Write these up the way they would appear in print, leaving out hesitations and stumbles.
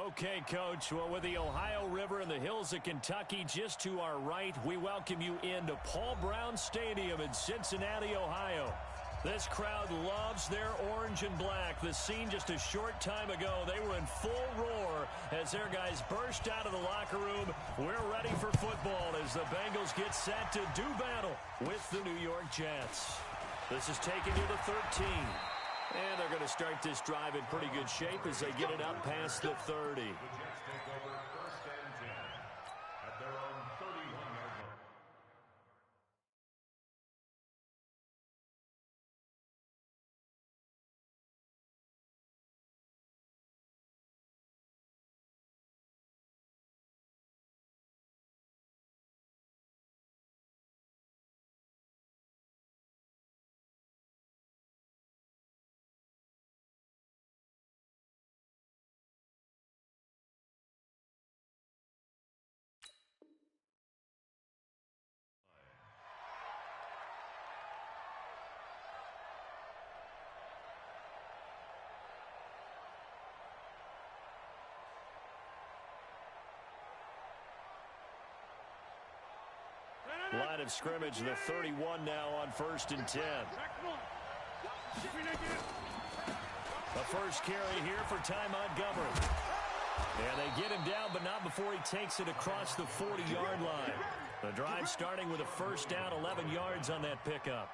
Okay, Coach. Well, with the Ohio River and the hills of Kentucky just to our right, we welcome you into Paul Brown Stadium in Cincinnati, Ohio. This crowd loves their orange and black. The scene just a short time ago, they were in full roar as their guys burst out of the locker room. We're ready for football as the Bengals get set to do battle with the New York Jets. This is taken to the 13. And they're going to start this drive in pretty good shape as they get it up past the 30. The Jets take over first and 10 at their own 31-yard line. Line of scrimmage, the 31 now on first and 10. The first carry here for Ty Montgomery. And they get him down, but not before he takes it across the 40-yard line. The drive starting with a first down, 11 yards on that pickup.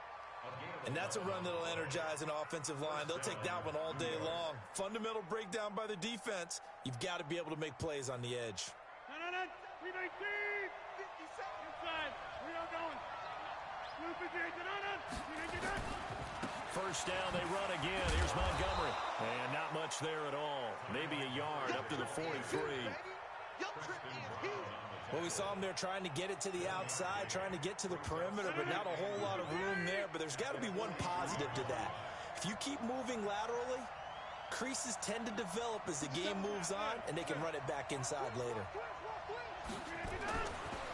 And that's a run that'll energize an offensive line. They'll take that one all day long. Fundamental breakdown by the defense. You've got to be able to make plays on the edge. First down, they run again. Here's Montgomery. And not much there at all. Maybe a yard up to the 43. Well, we saw him there trying to get it to the outside, trying to get to the perimeter, but not a whole lot of room there. But there's got to be one positive to that. If you keep moving laterally, creases tend to develop as the game moves on, and they can run it back inside later.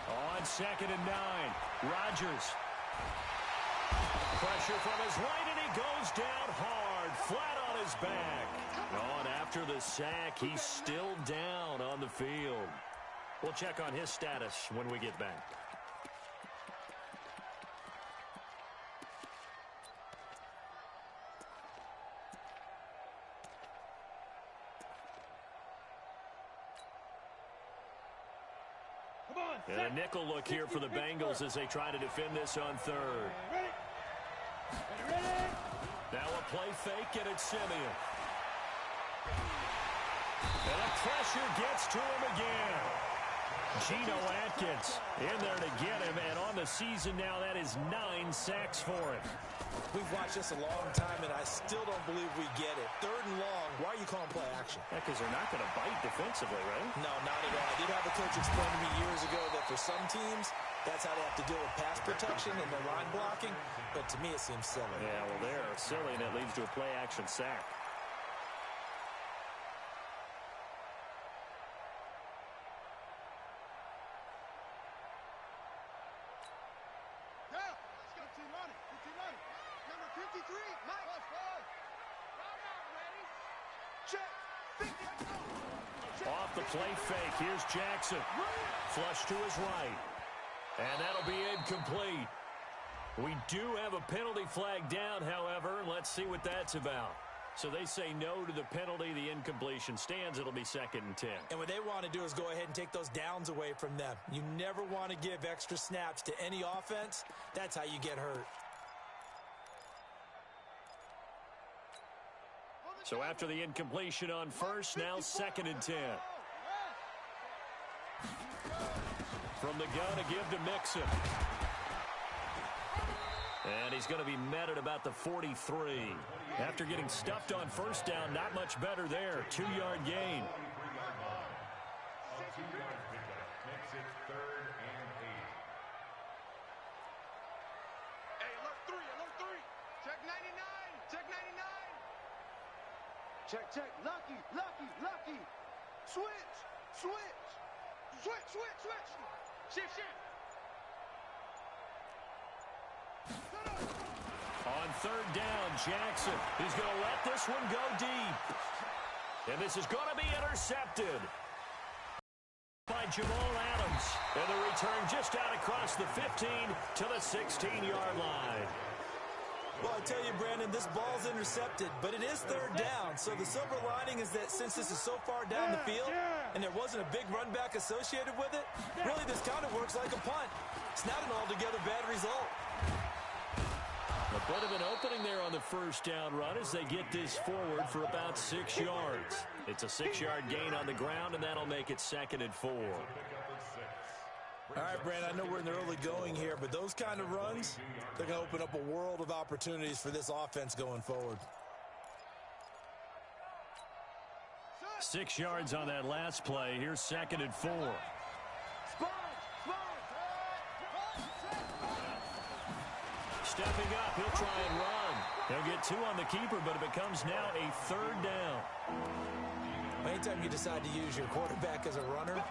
On second and 9, Rodgers. Pressure from his right, and he goes down hard, flat on his back. On after the sack, he's still down on the field. We'll check on his status when we get back. And a nickel look here for the Bengals as they try to defend this on third. Now a play fake, and it's Simeon. And the pressure gets to him again. Geno Atkins in there to get him, and on the season now, that is 9 sacks for him. We've watched this a long time, and I still don't believe we get it. Third and long, why are you calling play action? Yeah, because they're not going to bite defensively, right? No, not at all. I did have a coach explain to me years ago that for some teams, that's how they have to deal with pass protection and their line blocking, but to me it seems silly. Yeah, well, they're silly, and it leads to a play action sack. Off the play fake, here's Jackson. Flush to his right. And that'll be incomplete. We do have a penalty flag down, however. Let's see what that's about. So they say no to the penalty. The incompletion stands. It'll be second and 10. And what they want to do is go ahead and take those downs away from them. You never want to give extra snaps to any offense. That's how you get hurt. So after the incompletion on first, now second and 10. From the gun, a give to Mixon. And he's going to be met at about the 43. After getting stuffed on first down, not much better there. 2-yard gain. Check. Lucky. Switch. Shift. On third down, Jackson is going to let this one go deep. And this is going to be intercepted by Jamal Adams. And the return just out across the 15 to the 16-yard line. Well, I tell you, Brandon, this ball's intercepted, but it is third down. So the silver lining is that since this is so far down the field and there wasn't a big run back associated with it, really this kind of works like a punt. It's not an altogether bad result. A bit of an opening there on the first down run as they get this forward for about 6 yards. It's a 6-yard gain on the ground, and that'll make it 2nd and 4. All right, Brandon, I know we're in the early going here, but those kind of runs, they're going to open up a world of opportunities for this offense going forward. 6 yards on that last play. Here's 2nd and 4. Stepping up, he'll try and run. He'll get 2 on the keeper, but it becomes now a 3rd down. Anytime you decide to use your quarterback as a runner,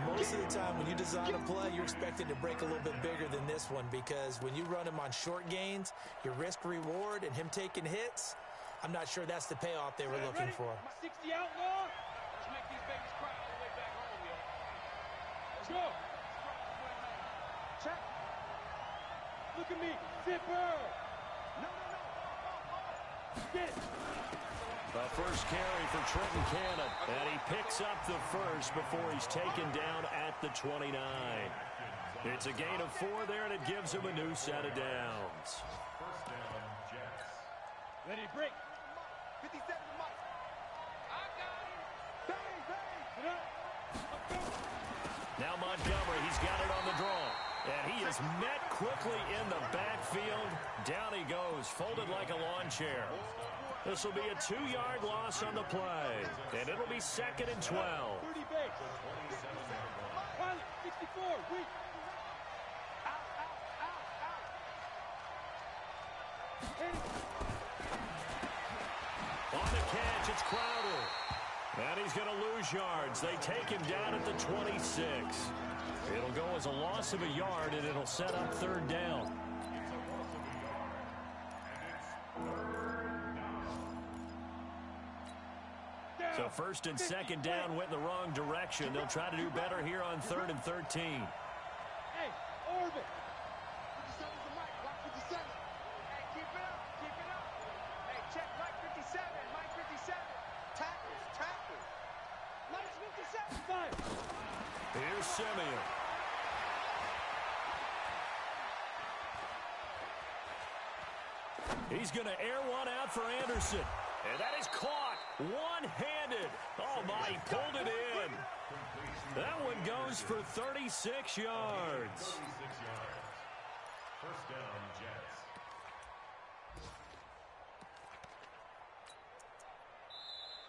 most of the time when you design a play, you're expected to break a little bit bigger than this one, because when you run him on short gains, your risk-reward and him taking hits, I'm not sure that's the payoff they were looking for. 60 outlaw. Let's make these babies cry all the way back home, yo. Let's go. Check. Look at me. Zipper. No. Get it. The first carry for Trenton Cannon, and he picks up the first before he's taken down at the 29. It's a gain of 4 there, and it gives him a new set of downs. First down, Jets. Ready to break. 57 to Mike. I got him. Bang, bang. Get up. Let's go. Now Montgomery, he's got it on the draw. And he is met quickly in the backfield. Down he goes, folded like a lawn chair. This will be a 2-yard loss on the play. And it'll be 2nd and 12. 30 base. Pilot, 64. Weak. Out. On the catch, it's Crowder. And he's going to lose yards. They take him down at the 26. It'll go as a loss of a yard, and it'll set up 3rd down. So 1st and 2nd down went in the wrong direction. They'll try to do better here on 3rd and 13. Hey, orbit. 57 to Mike. Block 57. Hey, keep it up. Hey, check Mike 57. Mike 57. Tackles. Mike 57. Fine. Here's Simeon. He's going to air one out for Anderson. And that is caught one-handed. Oh, my, he pulled it in. That one goes for 36 yards. 36 yards. First down, Jets.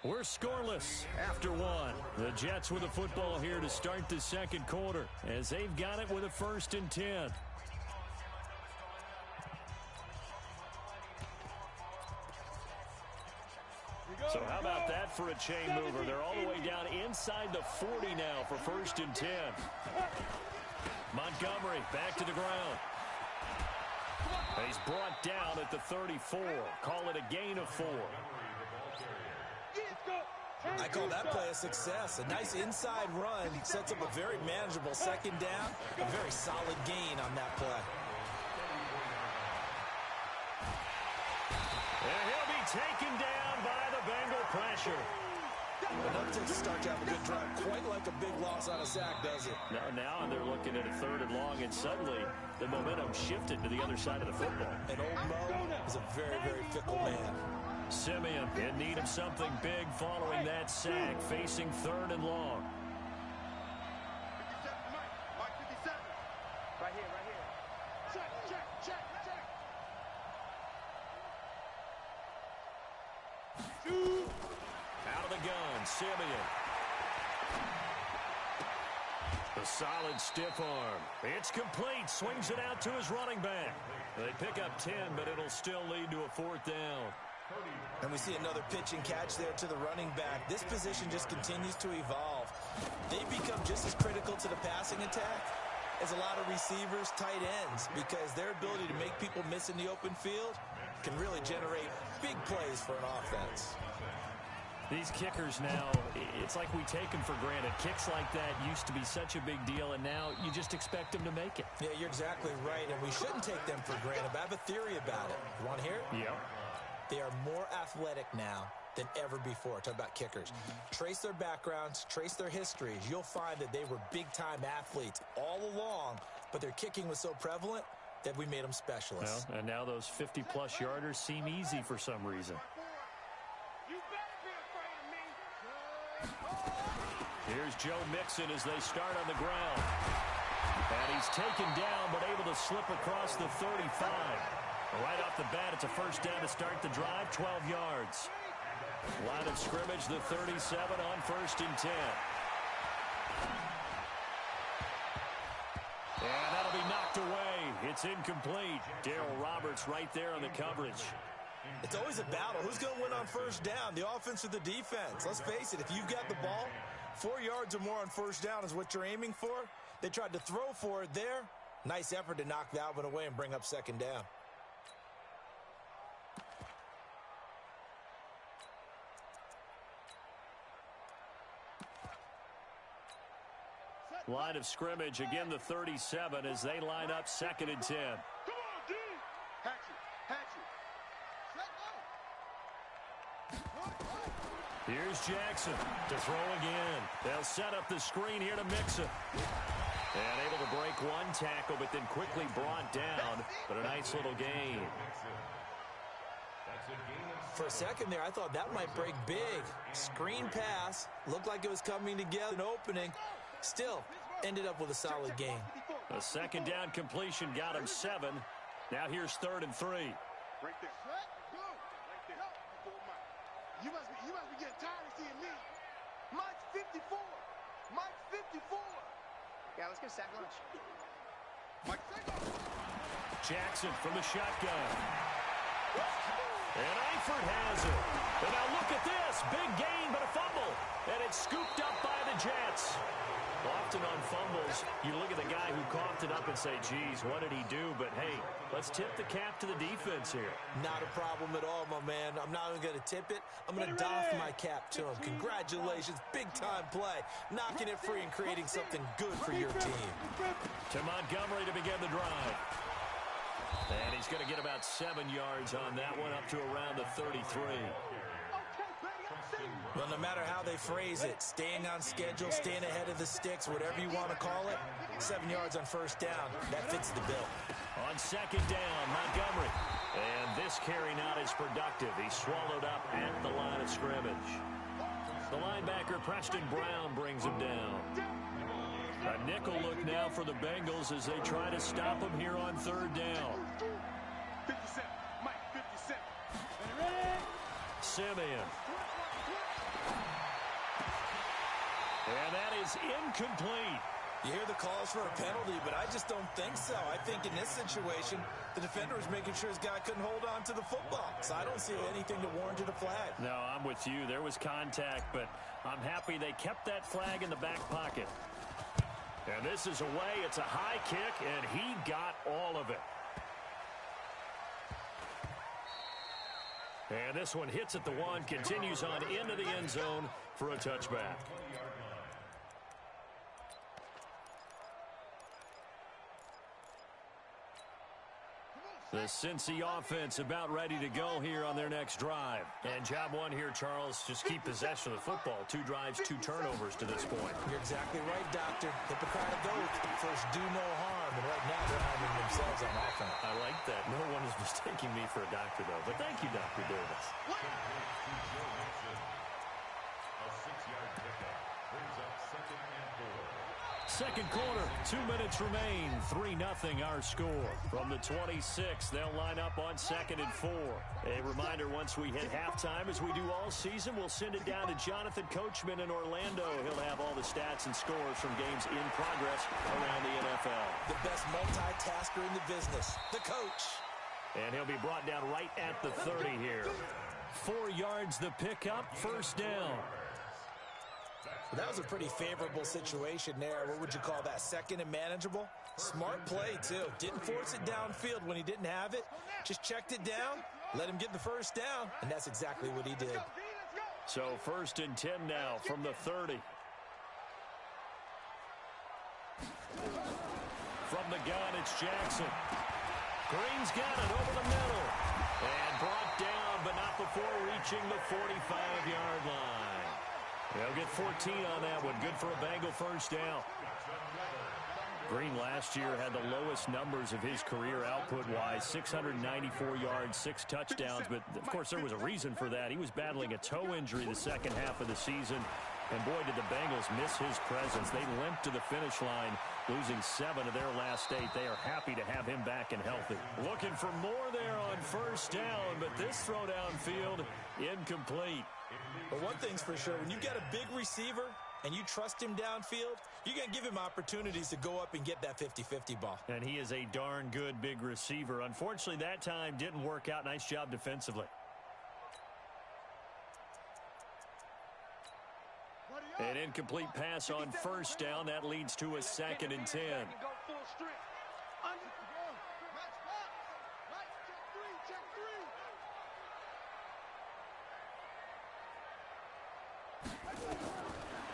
We're scoreless after 1. The Jets with the football here to start the 2nd quarter, as they've got it with a 1st and 10. So how about that for a chain mover? They're all the way down inside the 40 now for 1st and 10. Montgomery back to the ground. He's brought down at the 34. Call it a gain of 4. I call that play a success. A nice inside run sets up a very manageable 2nd down. A very solid gain on that play. And he'll be taken down by the Bengal pressure. Enough to start to have a good drive. Quite like a big loss on a sack, does it? Now they're looking at a 3rd and long, and suddenly the momentum shifted to the other side of the football. And old Mo is a very, very fickle man. Simeon in need of something big following that sack, facing 3rd and long. 57 to Mike. Mike 57. Right here. Check. Shoot. Out of the gun, Simeon. The solid stiff arm. It's complete. Swings it out to his running back. They pick up 10, but it'll still lead to a 4th down. And we see another pitch and catch there to the running back. This position just continues to evolve. They become just as critical to the passing attack as a lot of receivers, tight ends, because their ability to make people miss in the open field can really generate big plays for an offense. These kickers now, it's like we take them for granted. Kicks like that used to be such a big deal, and now you just expect them to make it. Yeah, you're exactly right, and we shouldn't take them for granted. But I have a theory about it. You want to hear it? Yep. They are more athletic now than ever before. Talk about kickers. Trace their backgrounds, trace their histories. You'll find that they were big-time athletes all along, but their kicking was so prevalent that we made them specialists. Well, and now those 50-plus yarders seem easy for some reason. Here's Joe Mixon as they start on the ground. And he's taken down, but able to slip across the 35. Right off the bat, it's a first down to start the drive, 12 yards. Line of scrimmage, the 37 on 1st and 10. And that'll be knocked away. It's incomplete. Darryl Roberts right there on the coverage. It's always a battle. Who's going to win on first down, the offense or the defense? Let's face it, if you've got the ball, 4 yards or more on first down is what you're aiming for. They tried to throw for it there. Nice effort to knock that one away and bring up second down. Line of scrimmage, again the 37 as they line up 2nd and 10. Come on, D. Hatchet. Here's Jackson to throw again. They'll set up the screen here to Mixon. And able to break one tackle, but then quickly brought down. But a nice little gain. For a second there, I thought that might break big. Screen pass. Looked like it was coming together, an opening. Still, ended up with a solid gain. A second down completion got him 7. Now here's 3rd and 3. Right there. You must be getting tired of seeing me. Mike's 54. Yeah, let's get a sack lunch. Mike, Jackson from the shotgun. And Eifert has it. And now look at this. Big gain, but a fumble. And it's scooped up by the Jets. Often on fumbles, you look at the guy who coughed it up and say, geez, what did he do? But, hey, let's tip the cap to the defense here. Not a problem at all, my man. I'm not even going to tip it. I'm going to doff my cap to him. Congratulations. Big-time play. Knocking it free and creating something good for your team. To Montgomery to begin the drive. And he's going to get about 7 yards on that one, up to around the 33. Well, no matter how they phrase it, staying on schedule, staying ahead of the sticks, whatever you want to call it, 7 yards on first down, that fits the bill. On 2nd down, Montgomery. And this carry not as productive. He's swallowed up at the line of scrimmage. The linebacker, Preston Brown, brings him down. A nickel look now for the Bengals as they try to stop him here on 3rd down. 57. Mike, 57. Simeon. And that is incomplete. You hear the calls for a penalty, but I just don't think so. I think in this situation, the defender was making sure his guy couldn't hold on to the football. So I don't see anything to warrant a flag. No, I'm with you. There was contact, but I'm happy they kept that flag in the back pocket. And this is away. It's a high kick, and he got all of it. And this one hits at the 1, continues on into the end zone for a touchback. The Cincy offense about ready to go here on their next drive. And job one here, Charles, just keep possession of the football. 2 drives, 2 turnovers to this point. You're exactly right, Doctor. Hippocratic oath. First, do no harm. And right now, they're harming themselves on offense. I like that. No one is mistaking me for a doctor, though. But thank you, Dr. Davis. A 6-yard pickup brings up 2nd and 4. Second quarter, 2 minutes remain. 3-0 our score. From the 26, they'll line up on 2nd and 4. A reminder, once we hit halftime, as we do all season, we'll send it down to Jonathan Coachman in Orlando. He'll have all the stats and scores from games in progress around the NFL. The best multitasker in the business, the coach. And he'll be brought down right at the 30 here. 4 yards the pickup, first down. That was a pretty favorable situation there. What would you call that? Second and manageable? Smart play, too. Didn't force it downfield when he didn't have it. Just checked it down, let him get the first down, and that's exactly what he did. So 1st and 10 now from the 30. From the gun, it's Jackson. Green's got it over the middle. And brought down, but not before reaching the 45-yard line. They'll get 14 on that one. Good for a Bengal first down. Green last year had the lowest numbers of his career output-wise, 694 yards, 6 touchdowns. But, of course, there was a reason for that. He was battling a toe injury the second half of the season. And, boy, did the Bengals miss his presence. They limped to the finish line, losing 7 of their last 8. They are happy to have him back and healthy. Looking for more there on first down, but this throw downfield, incomplete. But one thing's for sure, when you've got a big receiver and you trust him downfield, you're going to give him opportunities to go up and get that 50-50 ball. And he is a darn good big receiver. Unfortunately, that time didn't work out. Nice job defensively. An incomplete pass on first down. That leads to a 2nd and 10.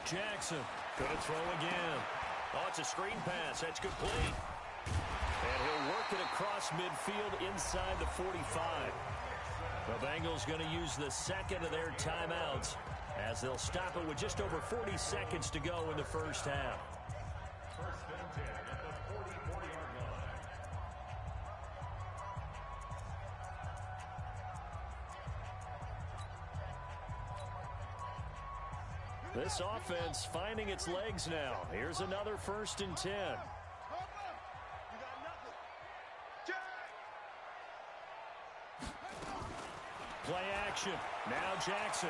Jackson gonna throw again. Oh, it's a screen pass. That's complete. And he'll work it across midfield inside the 45. The Bengals going to use the second of their timeouts as they'll stop it with just over 40 seconds to go in the first half. 1st and 10 at the 44-yard line. This offense finding its legs now. Here's another 1st and 10. Play action. Now Jackson.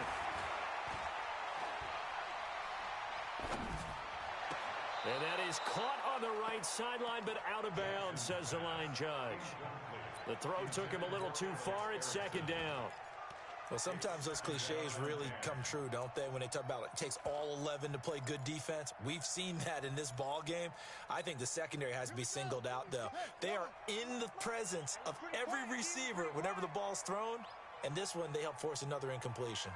And that is caught on the right sideline, but out of bounds, says the line judge. The throw took him a little too far. It's 2nd down. Well, sometimes those cliches really come true, don't they? When they talk about it takes all 11 to play good defense. We've seen that in this ball game. I think the secondary has to be singled out, though. They are in the presence of every receiver whenever the ball's thrown. And this one, they help force another incompletion.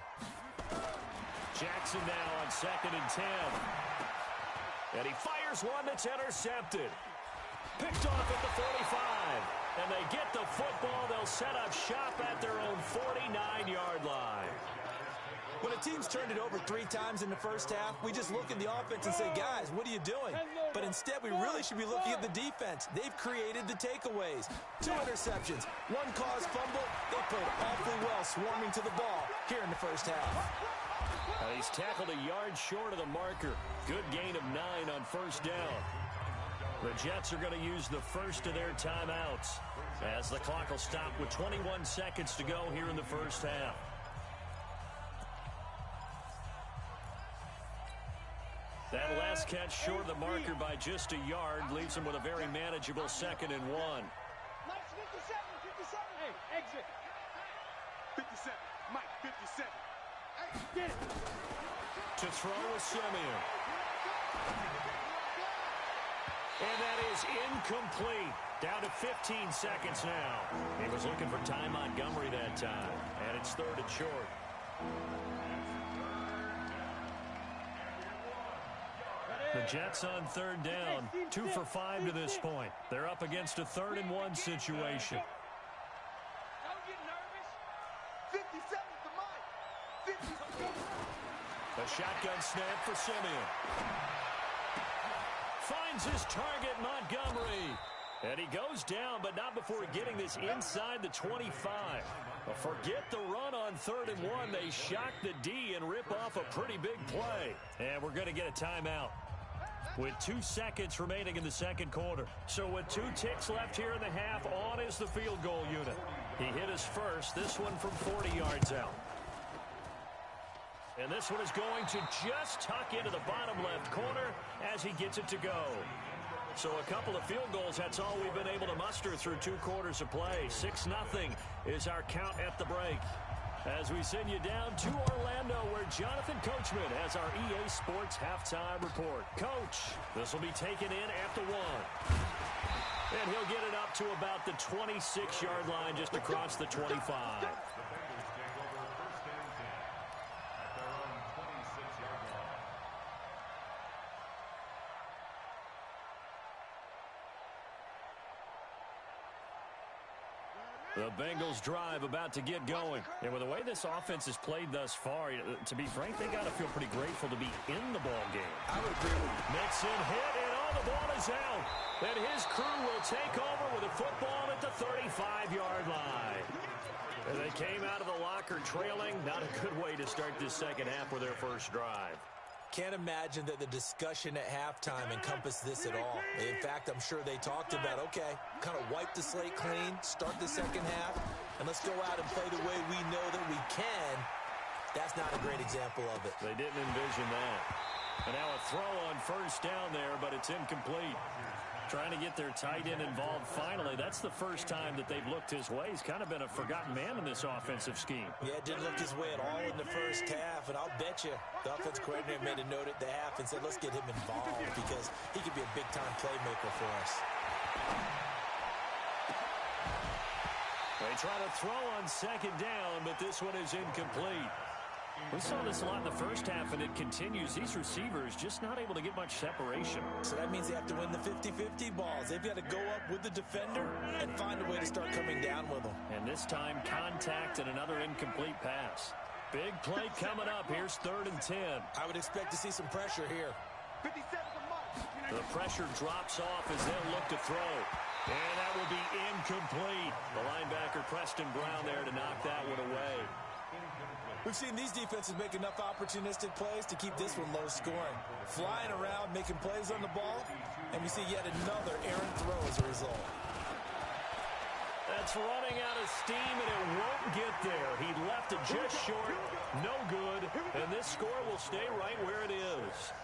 Jackson now on 2nd and 10. And he fires one that's intercepted. Picked off at the 45. And they get the football. They'll set up shop at their own 49-yard line. When a team's turned it over 3 times in the first half, we just look at the offense and say, guys, what are you doing? But instead, we really should be looking at the defense. They've created the takeaways. 2 interceptions, 1 caused fumble. They played awfully well swarming to the ball here in the first half. He's tackled a yard short of the marker. Good gain of 9 on first down. The Jets are going to use the first of their timeouts as the clock will stop with 21 seconds to go here in the first half. That last catch short of the marker by just a yard leaves him with a very manageable 2nd and 1. Mike, 57, 57. Hey, exit. 57, Mike, 57. Hey, get it. To throw is Simeon. And that is incomplete. Down to 15 seconds now. He was looking for Ty Montgomery that time. And it's 3rd and short. The Jets on 3rd down. 2 for 5 to this point. They're up against a 3rd and 1 situation. Don't get nervous. 57 to Mike. 57. A shotgun snap for Simeon. Finds his target, Montgomery. And he goes down, but not before getting this inside the 25. But forget the run on 3rd and 1. They shock the D and rip off a pretty big play. And we're going to get a timeout with 2 seconds remaining in the second quarter. So with 2 ticks left here in the half, on is the field goal unit. He hit his first, this one from 40 yards out. And this one is going to just tuck into the bottom left corner as he gets it to go. So a couple of field goals, that's all we've been able to muster through 2 quarters of play. 6-0 is our count at the break. As we send you down to Orlando, where Jonathan Coachman has our EA Sports halftime report. Coach, this will be taken in at the 1. And he'll get it up to about the 26-yard line, just across the 25. The Bengals drive about to get going. And with the way this offense has played thus far, to be frank, they got to feel pretty grateful to be in the ball game. I would agree with you. Mixon hit, and all the ball is out. And his crew will take over with a football at the 35-yard line. And they came out of the locker trailing. Not a good way to start this second half with their first drive. Can't imagine that the discussion at halftime encompassed this at all. In fact, I'm sure they talked about, okay, kind of wipe the slate clean, start the second half, and let's go out and play the way we know that we can. That's not a great example of it. They didn't envision that. And now a throw on first down there, but it's incomplete. Trying to get their tight end involved finally. That's the first time that they've looked his way. He's kind of been a forgotten man in this offensive scheme. Yeah, it didn't look his way at all in the first half, and I'll bet you the offensive coordinator made a note at the half and said, let's get him involved because he could be a big-time playmaker for us. They try to throw on second down, but this one is incomplete. We saw this a lot in the first half, and it continues. These receivers just not able to get much separation. So that means they have to win the 50-50 balls. They've got to go up with the defender and find a way to start coming down with them. And this time, contact and another incomplete pass. Big play coming up. Here's 3rd and 10. I would expect to see some pressure here. 57 for Mike. The pressure drops off as they'll look to throw. And that will be incomplete. The linebacker, Preston Brown, there to knock that one away. We've seen these defenses make enough opportunistic plays to keep this one low scoring. Flying around, making plays on the ball, and we see yet another errant throw as a result. That's running out of steam, and it won't get there. He left it just short, no good, and this score will stay right where it is.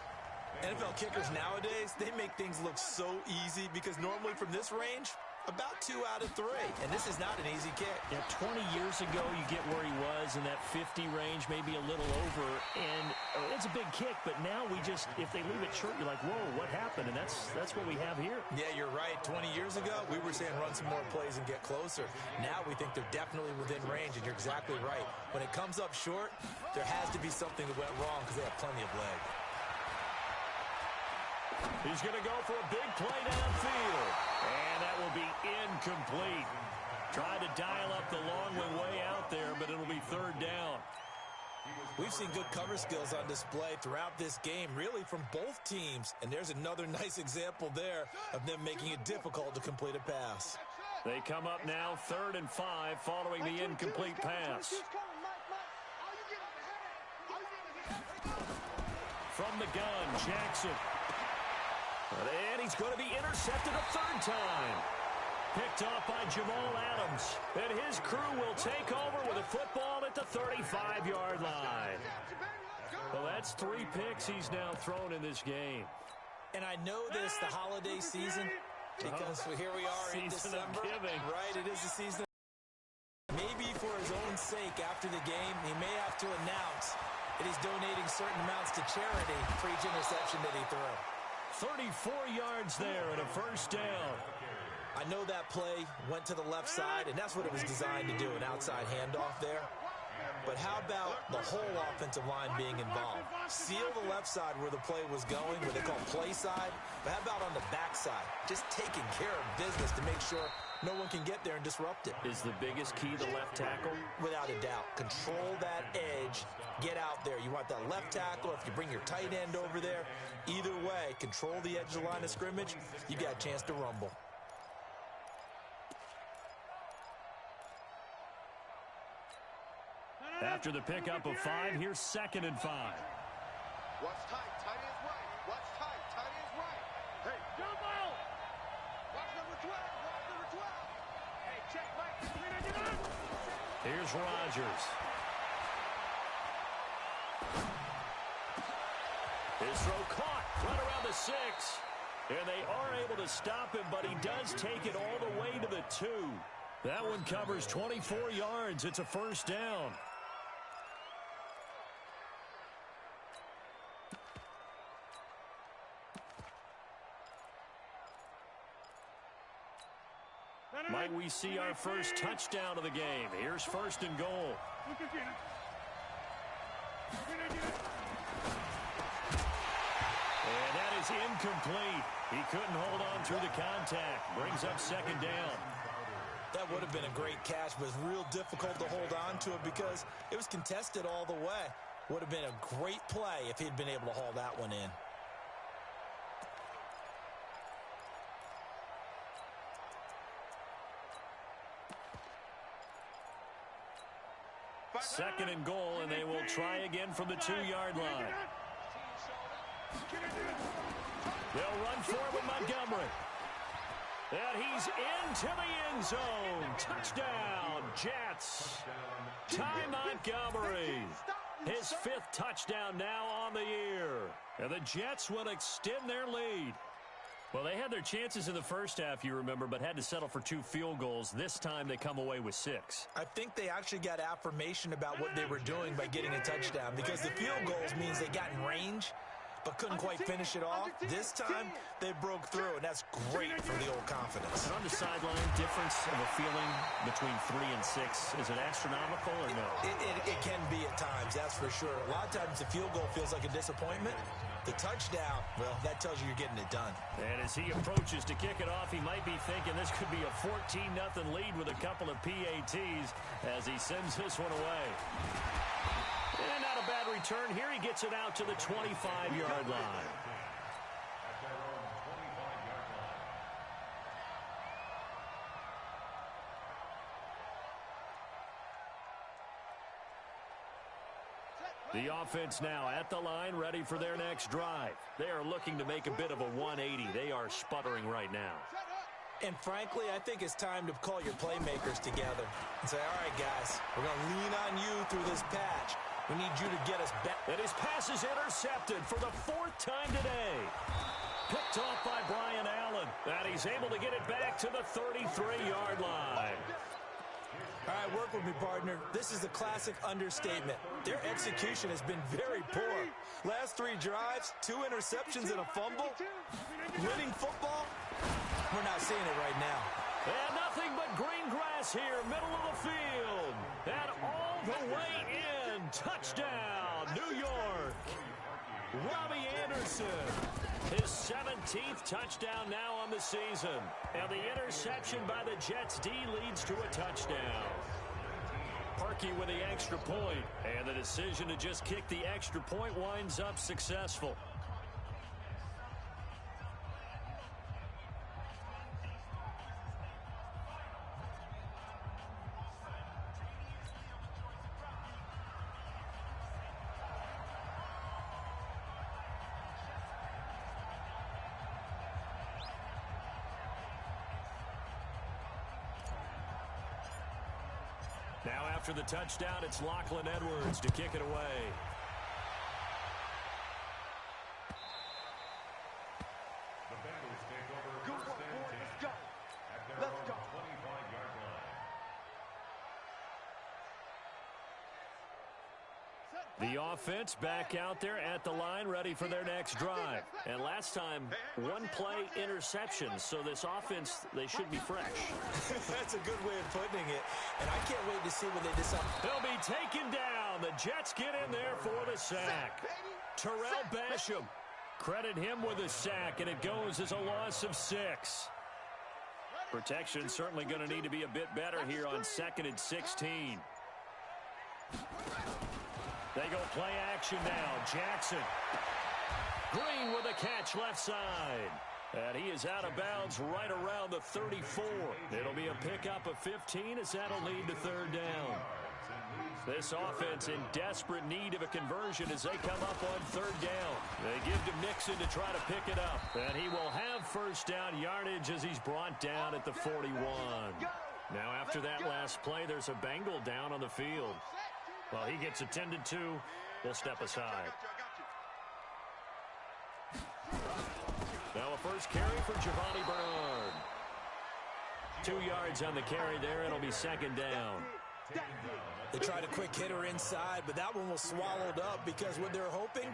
NFL kickers nowadays, they make things look so easy because normally from this range, about 2 out of 3. And this is not an easy kick. Yeah, 20 years ago, you get where he was in that 50 range, maybe a little over. And it's a big kick, but now we just, if they leave it short, you're like, whoa, what happened? And that's what we have here. Yeah, you're right. 20 years ago, we were saying run some more plays and get closer. Now we think they're definitely within range, and you're exactly right. When it comes up short, there has to be something that went wrong because they have plenty of leg. He's going to go for a big play downfield. And that will be incomplete. Tried to dial up the long one way out there, but it'll be 3rd down. We've seen good cover skills on display throughout this game, really from both teams. And there's another nice example there of them making it difficult to complete a pass. They come up now 3rd and 5 following the incomplete pass. From the gun, Jackson. And he's going to be intercepted a 3rd time. Picked off by Jamal Adams. And his crew will take over with a football at the 35-yard line. Well, that's 3 picks he's now thrown in this game. And I know this, the holiday season, because here we are in December. Right, it is the season. Maybe for his own sake after the game, he may have to announce that he's donating certain amounts to charity for each interception that he threw. 34 yards there and a 1st down. I know that play went to the left side, and that's what it was designed to do, an outside handoff there. But how about the whole offensive line being involved? Seal the left side where the play was going, what they call play side. But how about on the back side? Just taking care of business to make sure no one can get there and disrupt it. Is the biggest key the left tackle? Without a doubt. Control that edge. Get out there. You want that left tackle. If you bring your tight end over there, either way, control the edge of the line of scrimmage, you got a chance to rumble. After the pickup of 5, here's 2nd and 5. Watch tight, tight ends right. Watch tight, tight ends right. Hey, jump out! Watch number 12, watch number 12. Hey, check Mike, 399. Here's Rodgers. His throw caught right around the 6. And they are able to stop him, but he does take it all the way to the 2. That one covers 24 yards. It's a 1st down. Might we see our first touchdown of the game? Here's 1st and goal. And that is incomplete. He couldn't hold on through the contact. Brings up 2nd down. That would have been a great catch, but it's real difficult to hold on to it because it was contested all the way. Would have been a great play if he'd been able to haul that one in. Second and goal, and they will try again from the 2-yard line. They'll run for it with Montgomery. And he's into the end zone. Touchdown, Jets. Ty Montgomery. His 5th touchdown now on the year. And the Jets will extend their lead. Well, they had their chances in the first half, you remember, but had to settle for 2 field goals. This time they come away with 6. I think they actually got affirmation about what they were doing by getting a touchdown because the field goals means they got in range but couldn't quite finish it off. This time, they broke through, and that's great for the old confidence. And on the sideline, difference of a feeling between 3 and 6, is it astronomical or no? It can be at times, that's for sure. A lot of times the field goal feels like a disappointment. The touchdown, well, that tells you you're getting it done. And as he approaches to kick it off, he might be thinking this could be a 14-0 lead with a couple of PATs as he sends this one away. And not a bad return here. He gets it out to the 25-yard line. The offense now at the line, ready for their next drive. They are looking to make a bit of a 180. They are sputtering right now. And frankly, I think it's time to call your playmakers together and say, all right, guys, we're going to lean on you through this patch. We need you to get us back. And his pass is intercepted for the 4th time today. Picked off by Brian Allen. And he's able to get it back to the 33-yard line. All right, work with me, partner. This is a classic understatement. Their execution has been very poor. Last 3 drives, 2 interceptions and a fumble. Winning football, we're not seeing it right now. And nothing but green grass here, middle of the field. And all the way in. Touchdown, New York. Robbie Anderson. His 17th touchdown now on the season. And the interception by the Jets D leads to a touchdown. Parkey with the extra point. And the decision to just kick the extra point winds up successful. Now after the touchdown, it's Lachlan Edwards to kick it away. The Bengals take over Good first work, and boys. 10 Let's go. at their Let's own go. 25-yard line. The offense back out there at the line, ready for their next drive. And last time, 1 play interception, so this offense, they should be fresh. That's a good way of putting it, and I can't wait to see what they decide. They'll be taken down. The Jets get in there for the sack. Terrell Basham, credit him with a sack, and it goes as a loss of 6. Protection certainly going to need to be a bit better here on 2nd and 16. They go play action now. Jackson. Green with a catch left side. And he is out of bounds right around the 34. It'll be a pickup of 15 as that'll lead to 3rd down. This offense in desperate need of a conversion as they come up on 3rd down. They give to Mixon to try to pick it up. And he will have 1st down yardage as he's brought down at the 41. Now after that last play, there's a Bengal down on the field. Well, he gets attended to. We'll step aside. Now a first carry for Giovanni Bernard. 2 yards on the carry there. It'll be 2nd down. They tried a quick hitter inside, but that one was swallowed up because what they're hoping,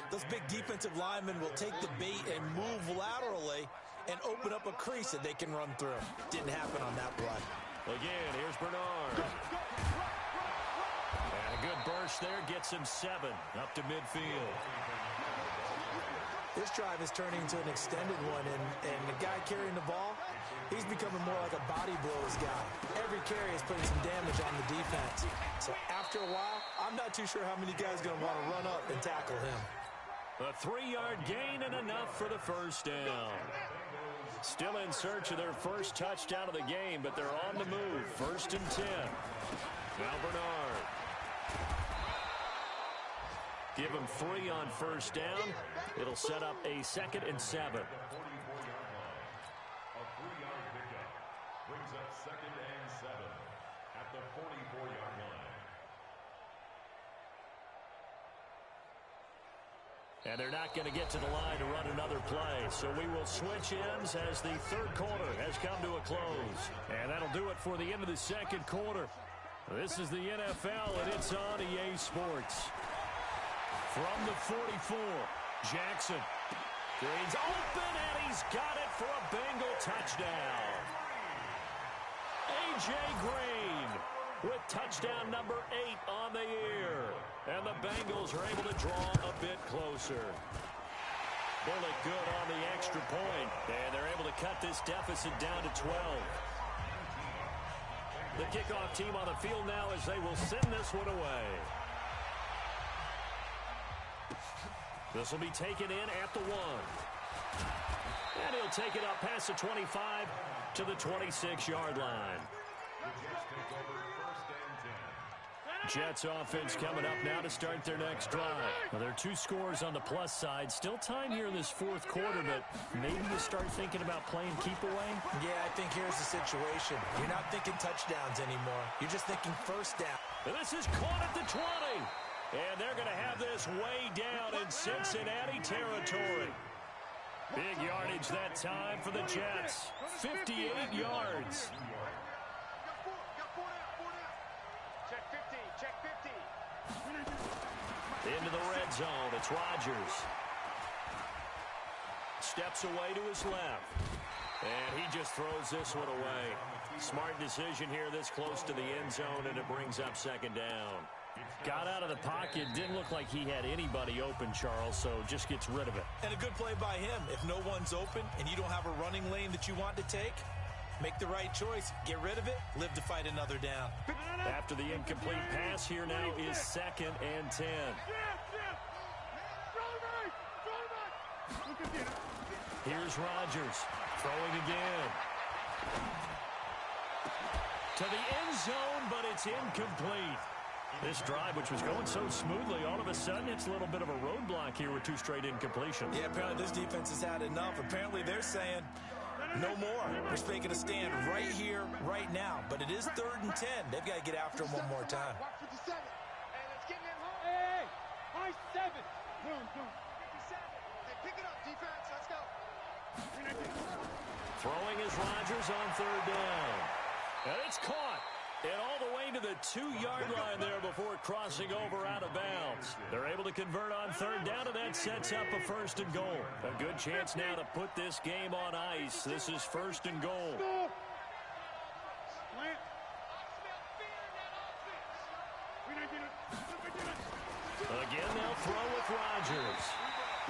those big defensive linemen will take the bait and move laterally and open up a crease that they can run through. Didn't happen on that play. Again, here's Bernard. And a good burst there gets him 7 up to midfield. This drive is turning into an extended one, and the guy carrying the ball, He's becoming more like a body blows guy. Every carry is putting some damage on the defense. So after a while, I'm not too sure how many guys are going to want to run up and tackle him. A 3-yard gain and enough for the first down. Still in search of their first touchdown of the game, but they're on the move. 1st and 10. Now Bernard. Give him 3 on first down. It'll set up a 2nd and 7. A 3-yard pickup brings up 2nd and 7 at the 44-yard line. And they're not going to get to the line to run another play. So we will switch ends as the third quarter has come to a close. And that'll do it for the end of the second quarter. This is the NFL, and it's on EA Sports. From the 44, Jackson. Green's open, and he's got it for a Bengal touchdown. A.J. Green with touchdown number 8 on the year. And the Bengals are able to draw a bit closer. Bullet good on the extra point, and they're able to cut this deficit down to 12. The kickoff team on the field now as they will send this one away. This will be taken in at the 1. And he'll take it up past the 25 to the 26-yard line. Jets offense coming up now to start their next drive. Well, there are 2 scores on the plus side. Still time here in this 4th quarter, but maybe you start thinking about playing keep away? Yeah, I think here's the situation. You're not thinking touchdowns anymore. You're just thinking first down. And this is caught at the 20. And they're going to have this way down in Cincinnati territory. Big yardage that time for the Jets. 58 yards. Check 50, check 50. Into the red zone, it's Rodgers. Steps away to his left. And he just throws this one away. Smart decision here this close to the end zone, and it brings up 2nd down. Got out of the pocket, didn't look like he had anybody open, Charles, so just gets rid of it. And a good play by him. If no one's open and you don't have a running lane that you want to take, make the right choice. Get rid of it. Live to fight another down. After the incomplete pass, here now is 2nd and 10. Here's Rodgers throwing again. To the end zone, but it's incomplete. This drive, which was going so smoothly, all of a sudden it's a little bit of a roadblock here with 2 straight incompletions. Yeah, apparently this defense has had enough. Apparently they're saying no more. We're making a stand right here, right now. But it is 3rd and 10. They've got to get after him one more time. Watch 57. Hey, let's get him home. Hey, high 7. Boom, boom. 57. Hey, pick it up, defense. Let's go. Throwing is Rodgers on 3rd down. And it's caught. And all the way to the 2-yard line there before crossing over out of bounds. They're able to convert on 3rd down, and that sets up a 1st and goal. A good chance now to put this game on ice. This is 1st and goal. Again, they'll throw with Rodgers.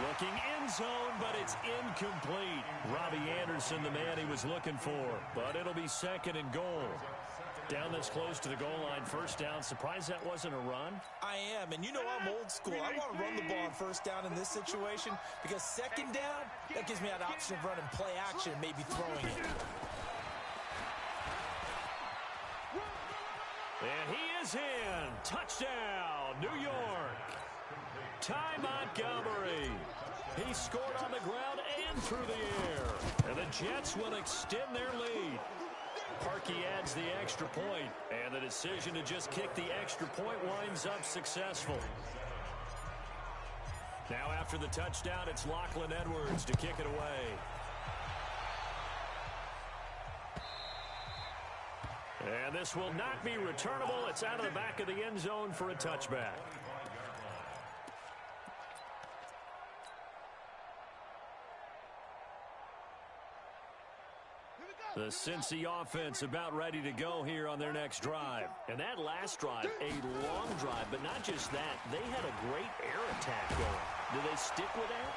Looking end zone, but it's incomplete. Robbie Anderson, the man he was looking for. But it'll be 2nd and goal. Down this close to the goal line, 1st down. Surprised that wasn't a run? I am, and you know I'm old school. I want to run the ball on 1st down in this situation because 2nd down, that gives me that option of running play action, maybe throwing it. And he is in. Touchdown, New York. Ty Montgomery. He scored on the ground and through the air. And the Jets will extend their lead. Parkey adds the extra point, and the decision to just kick the extra point winds up successful. Now after the touchdown, it's Lachlan Edwards to kick it away. And this will not be returnable. It's out of the back of the end zone for a touchback. The Cincy offense about ready to go here on their next drive. And that last drive, a long drive, but not just that. They had a great air attack going. Do they stick with that?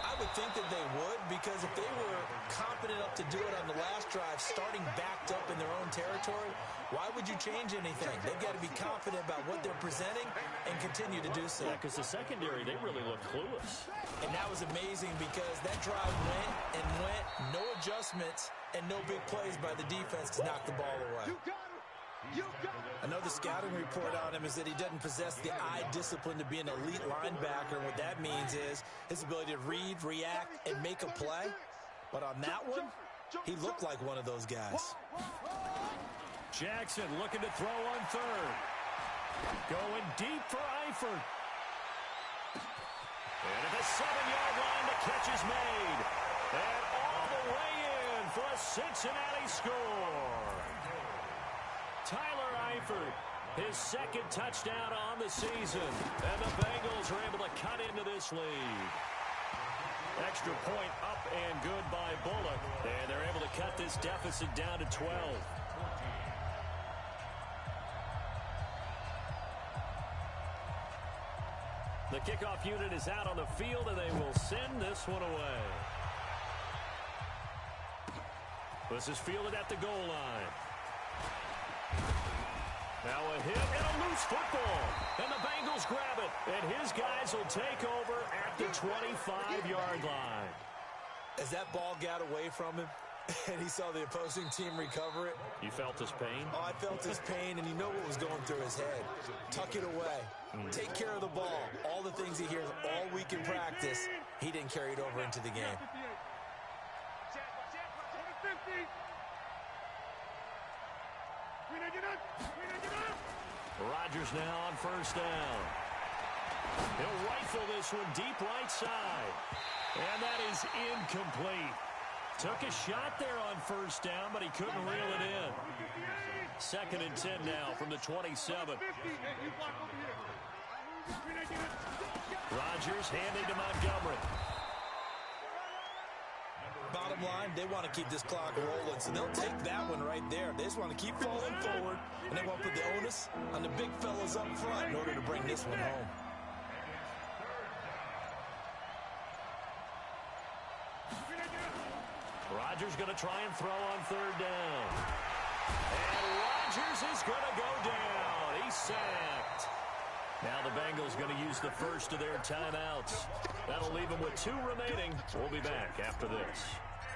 I would think that they would, because if they were confident enough to do it on the last drive, starting backed up in their own territory, why would you change anything? They've got to be confident about what they're presenting and continue to do so. Yeah, because the secondary, they really look clueless. And that was amazing because that drive went and went, no adjustments, and no big plays by the defense to knock the ball away. You got him. You got him. Another scouting report on him is that he doesn't possess the eye discipline to be an elite linebacker. What that means is his ability to read, react, and make a play. But on that one, he looked like one of those guys. Jackson looking to throw on third. Going deep for Eifert. And at the 7-yard line, the catch is made. And all the way in for a Cincinnati score. Tyler Eifert, his second touchdown on the season. And the Bengals are able to cut into this lead. Extra point up and good by Bullock. And they're able to cut this deficit down to 12. The kickoff unit is out on the field, and they will send this one away. This is fielded at the goal line. Now a hit and a loose football. And the Bengals grab it. And his guys will take over at the 25-yard line. As that ball got away from him, and he saw the opposing team recover it. You felt his pain? Oh, I felt his pain, and you know what was going through his head. Tuck it away. Take care of the ball. All the things he hears all week in practice, he didn't carry it over into the game. Rodgers now on first down. He'll rifle this one deep right side. And that is incomplete. Took a shot there on first down, but he couldn't reel it in. 2nd and 10 now from the 27. Rodgers handing to Montgomery. Bottom line, they want to keep this clock rolling, so they'll take that one right there. They just want to keep falling forward, and they want to put the onus on the big fellas up front in order to bring this one home. Rodgers going to try and throw on third down. And Rodgers is going to go down. He's sacked. Now the Bengals going to use the first of their timeouts. That'll leave them with 2 remaining. We'll be back after this.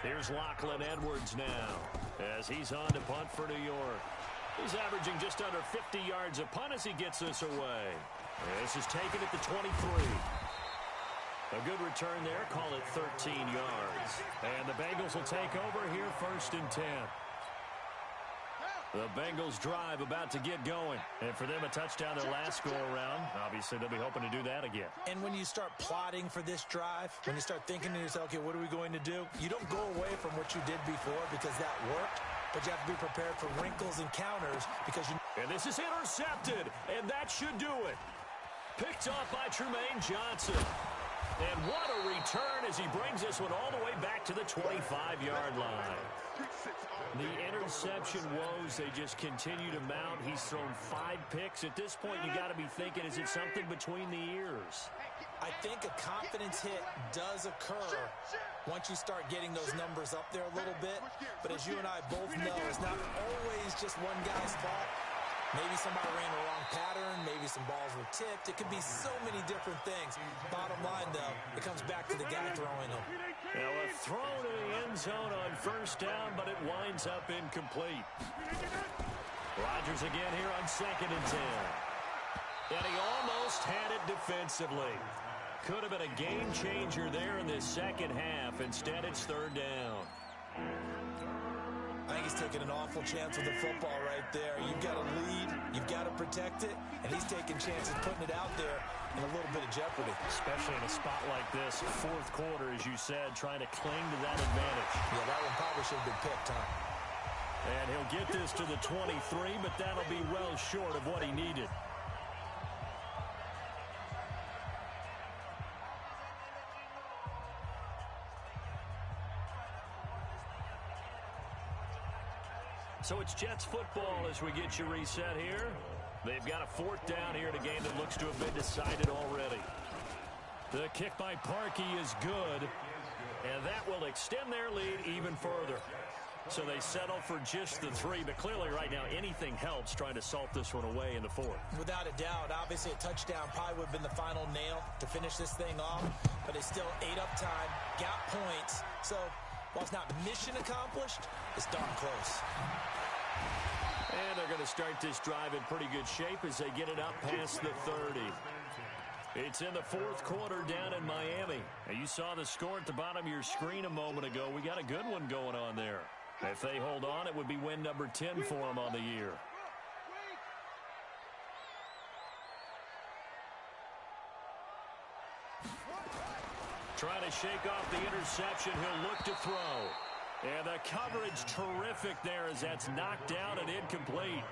Here's Lachlan Edwards now as he's on to punt for New York. He's averaging just under 50 yards a punt as he gets this away. This is taken at the 23. A good return there. Call it 13 yards. And the Bengals will take over here 1st and 10. The Bengals drive about to get going. And for them, a touchdown their last go-around. Obviously, they'll be hoping to do that again. And when you start plotting for this drive, when you start thinking to yourself, okay, what are we going to do? You don't go away from what you did before because that worked, but you have to be prepared for wrinkles and counters because you... And this is intercepted, and that should do it. Picked off by Tremaine Johnson. And what a return as he brings this one all the way back to the 25-yard line. The interception woes, they just continue to mount. He's thrown 5 picks. At this point, you got to be thinking, is it something between the ears? I think a confidence hit does occur once you start getting those numbers up there a little bit. But as you and I both know, it's not always just one guy's fault. Maybe somebody ran the wrong pattern. Maybe some balls were tipped. It could be so many different things. Bottom line, though, it comes back to the guy throwing them. Now a throw to the end zone on first down, but it winds up incomplete. Rodgers again here on 2nd and 10. And he almost had it defensively. Could have been a game changer there in this second half. Instead, it's 3rd down. I think he's taking an awful chance with the football right there. You've got to lead, you've got to protect it, and he's taking chances putting it out there in a little bit of jeopardy. Especially in a spot like this, 4th quarter, as you said, trying to cling to that advantage. Yeah, that one probably should have been picked, huh? And he'll get this to the 23, but that'll be well short of what he needed. So it's Jets football as we get you reset here. They've got a 4th down here in a game that looks to have been decided already. The kick by Parkey is good, and that will extend their lead even further. So they settle for just the 3, but clearly right now anything helps trying to salt this one away in the 4th. Without a doubt, obviously a touchdown probably would have been the final nail to finish this thing off, but they still ate up time, got points. So while it's not mission accomplished, it's darn close. And they're going to start this drive in pretty good shape as they get it up past the 30. It's in the 4th quarter down in Miami. And you saw the score at the bottom of your screen a moment ago. We got a good one going on there. If they hold on, it would be win number 10 for them on the year. Trying to shake off the interception. He'll look to throw. And the coverage terrific there as that's knocked down and incomplete.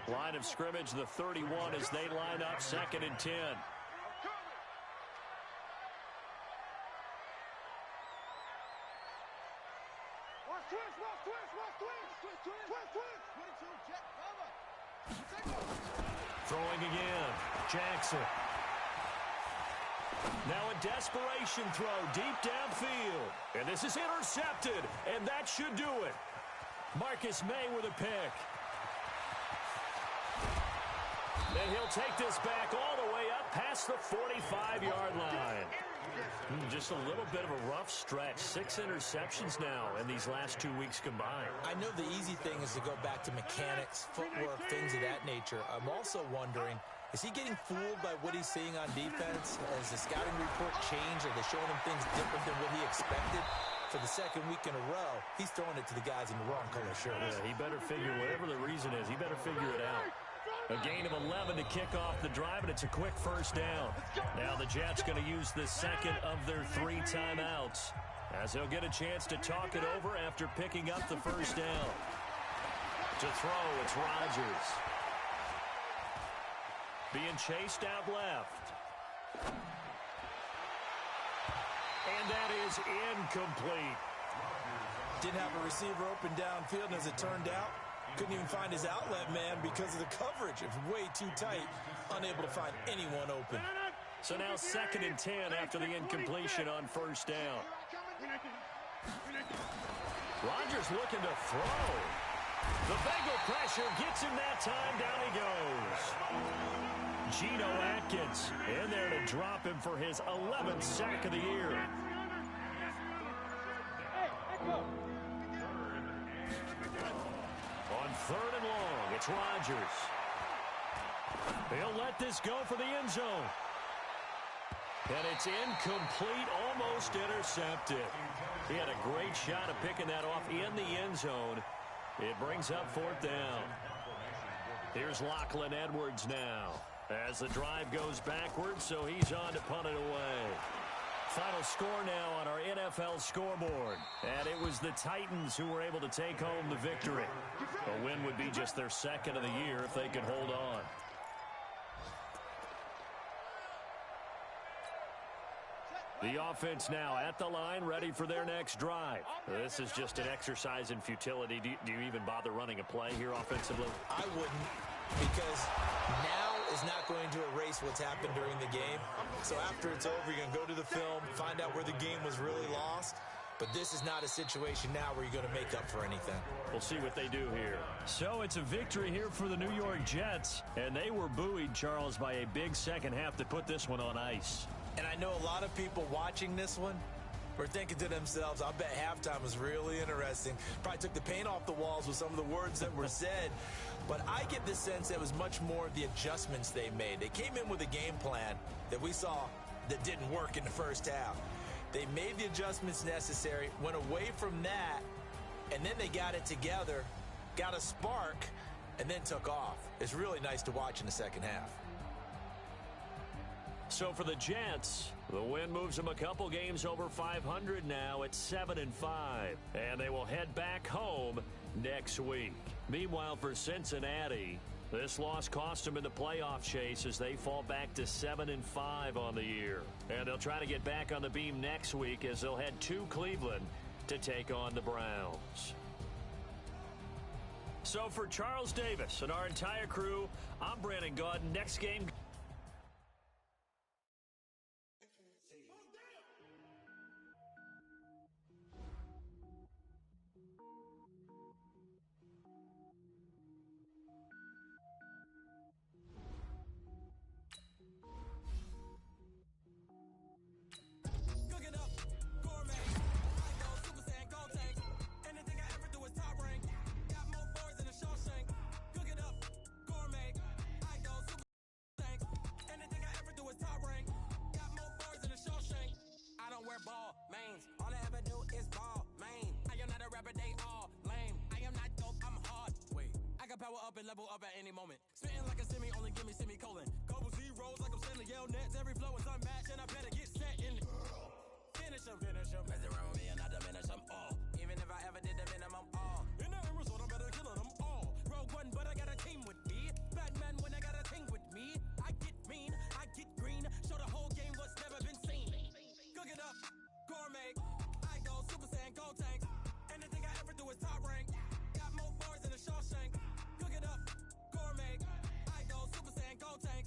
Line of scrimmage, the 31 as they line up 2nd and 10. Throwing again. Jackson. Now a desperation throw deep downfield. And this is intercepted. And that should do it. Marcus May with a pick. And he'll take this back all the way up past the 45-yard line. Just a little bit of a rough stretch. 6 interceptions now in these last 2 weeks combined. I know the easy thing is to go back to mechanics, footwork, things of that nature. I'm also wondering, is he getting fooled by what he's seeing on defense? Has the scouting report changed? Are they showing him things different than what he expected? For the 2nd week in a row, he's throwing it to the guys in the wrong color shirts. Yeah, he better figure, whatever the reason is, he better figure it out. A gain of 11 to kick off the drive, and it's a quick first down. Now the Jets going to use the 2nd of their 3 timeouts as they'll get a chance to talk it over after picking up the first down. To throw, it's Rodgers. Being chased out left. And that is incomplete. Didn't have a receiver open downfield, and as it turned out, couldn't even find his outlet man because of the coverage. It was way too tight. Unable to find anyone open. So now 2nd and 10 after the incompletion on first down. Rodgers looking to throw. The Bengal pressure gets him that time. Down he goes. Geno Atkins in there to drop him for his 11th sack of the year. On 3rd and long, it's Rodgers. He'll let this go for the end zone. And it's incomplete, almost intercepted. He had a great shot of picking that off in the end zone. It brings up 4th down. Here's Lachlan Edwards now as the drive goes backwards, so he's on to punt it away. Final score now on our NFL scoreboard. And it was the Titans who were able to take home the victory. A win would be just their 2nd of the year if they could hold on. The offense now at the line, ready for their next drive. This is just an exercise in futility. Do you even bother running a play here offensively? I wouldn't, because now is not going to erase what's happened during the game. So after it's over, you're going to go to the film, find out where the game was really lost. But this is not a situation now where you're going to make up for anything. We'll see what they do here. So it's a victory here for the New York Jets. And they were buoyed, Charles, by a big second half to put this one on ice. And I know a lot of people watching this one were thinking to themselves, I bet halftime was really interesting. Probably took the paint off the walls with some of the words that were said. But I get the sense that it was much more the adjustments they made. They came in with a game plan that we saw that didn't work in the first half. They made the adjustments necessary, went away from that, and then they got it together, got a spark, and then took off. It's really nice to watch in the second half. So for the Jets, the win moves them a couple games over 500 now at 7-5. And they will head back home next week. Meanwhile, for Cincinnati, this loss cost them in the playoff chase as they fall back to 7-5 on the year. And they'll try to get back on the beam next week as they'll head to Cleveland to take on the Browns. So for Charles Davis and our entire crew, I'm Brandon Gaudin. Next game. can level up at any moment. Spitting like a semi, only give me semicolon. Couple zeros like I'm selling yell nets. Every flow is unmatched, and I better get set in. Finish them. Mess around with me and I diminish them all. Even if I ever did the minimum, all. In the end result, I'm better killing them all. Rogue One, but I got a team with me. Batman when I got a team with me. I get mean, I get green. Show the whole game what's never been seen. Cook it up, gourmet. I go Super Saiyan, gold tank. Anything I ever do is top rank. Got more bars than a Shawshank. Cook it up, gourmet. I go Super Saiyan, gold tank.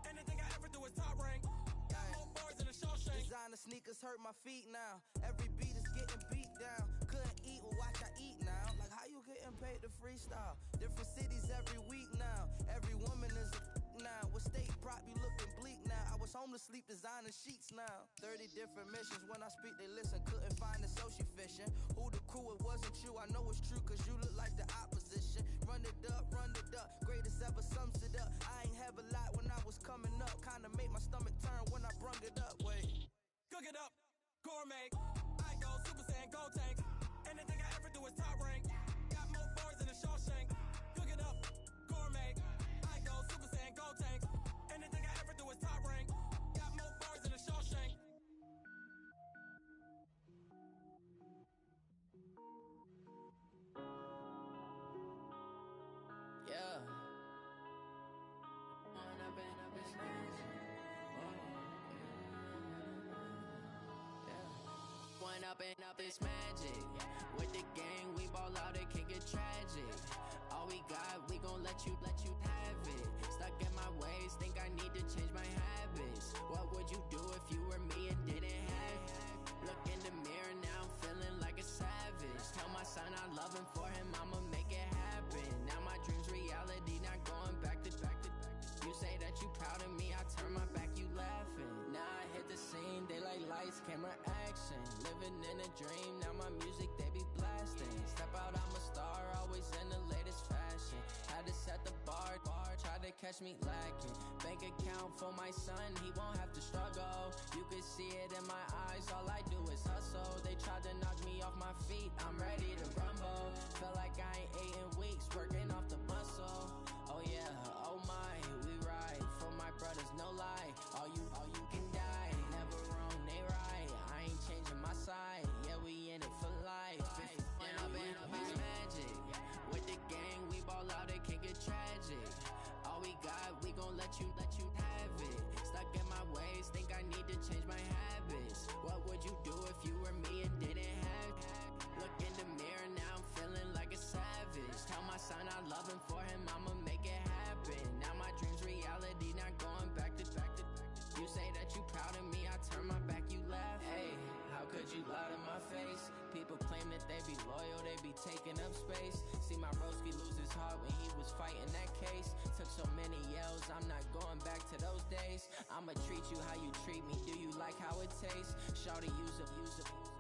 Anything I ever do is top rank. Got more bars than a Shawshank. Designer sneakers hurt my feet now. Every beat is getting beat down. Couldn't eat, well watch I eat now. Like how you getting paid to freestyle? Different cities every week now. Every woman is a now. With state prop, you looking bleak now. I was home to sleep designing sheets now. 30 different missions. When I speak, they listen. Couldn't find the social fishing. Who the crew? It wasn't you. I know it's true, cause you look like the opposition. Run it up. Greatest ever sums it up. I ain't have a lot when I was coming up. Kinda made my stomach turn when I brung it up. Wait. Cook it up, gourmet. I go Super Saiyan, gold tank. Anything I ever do is top rank. Got more bars than a Shawshank. Cook it up, gourmet. I go Super Saiyan, gold tank. Anything I ever do is top rank. Got more bars than a Shawshank. Yeah. One up and up is magic. With the gang, we ball out, it can get tragic. All we got, we gon' let you have it. Stuck in my ways, think I need to change my habits. What would you do if you were me and didn't have it? Look in the mirror now, I'm feeling like a savage. Tell my son I love him, for him I'ma make it happen. Now my dream's reality, not going back to. You say that you proud of me, I turn my back, you laughing. Now I hit the scene, they like lights, camera, action. Living in a dream, now my music, they be blasting. Step out, I'm a star, always in the latest fashion. Had to set the bar, try to catch me lacking. Bank account for my son, he won't have to struggle. You can see it in my eyes, all I do is hustle. They tried to knock me off my feet, I'm ready to rumble. Feel like I ain't ate in weeks, working off the muscle. Oh yeah, oh my, we ride for my brothers, no lie. All you can die, never wrong, they right. I ain't changing my side, yeah, we in it for life. And up is magic. With the gang, we ball out, it can get tragic. All we got, we gon' let you have it. Stuck in my ways, think I need to change my habits. What would you do if you were me and didn't have it? Look in the mirror, now I'm feeling like a savage. Tell my son I love him, for him I'ma make it happen. Now my dream's reality, not going back to. You say that you proud of me, I turn my back, you laugh. Hey, how could you lie to my face? People claim that they be loyal, they be taking up space. See my broski lose his heart when he was fighting that case. Took so many yells, I'm not going back to those days. I'ma treat you how you treat me, do you like how it tastes? Shawty, use a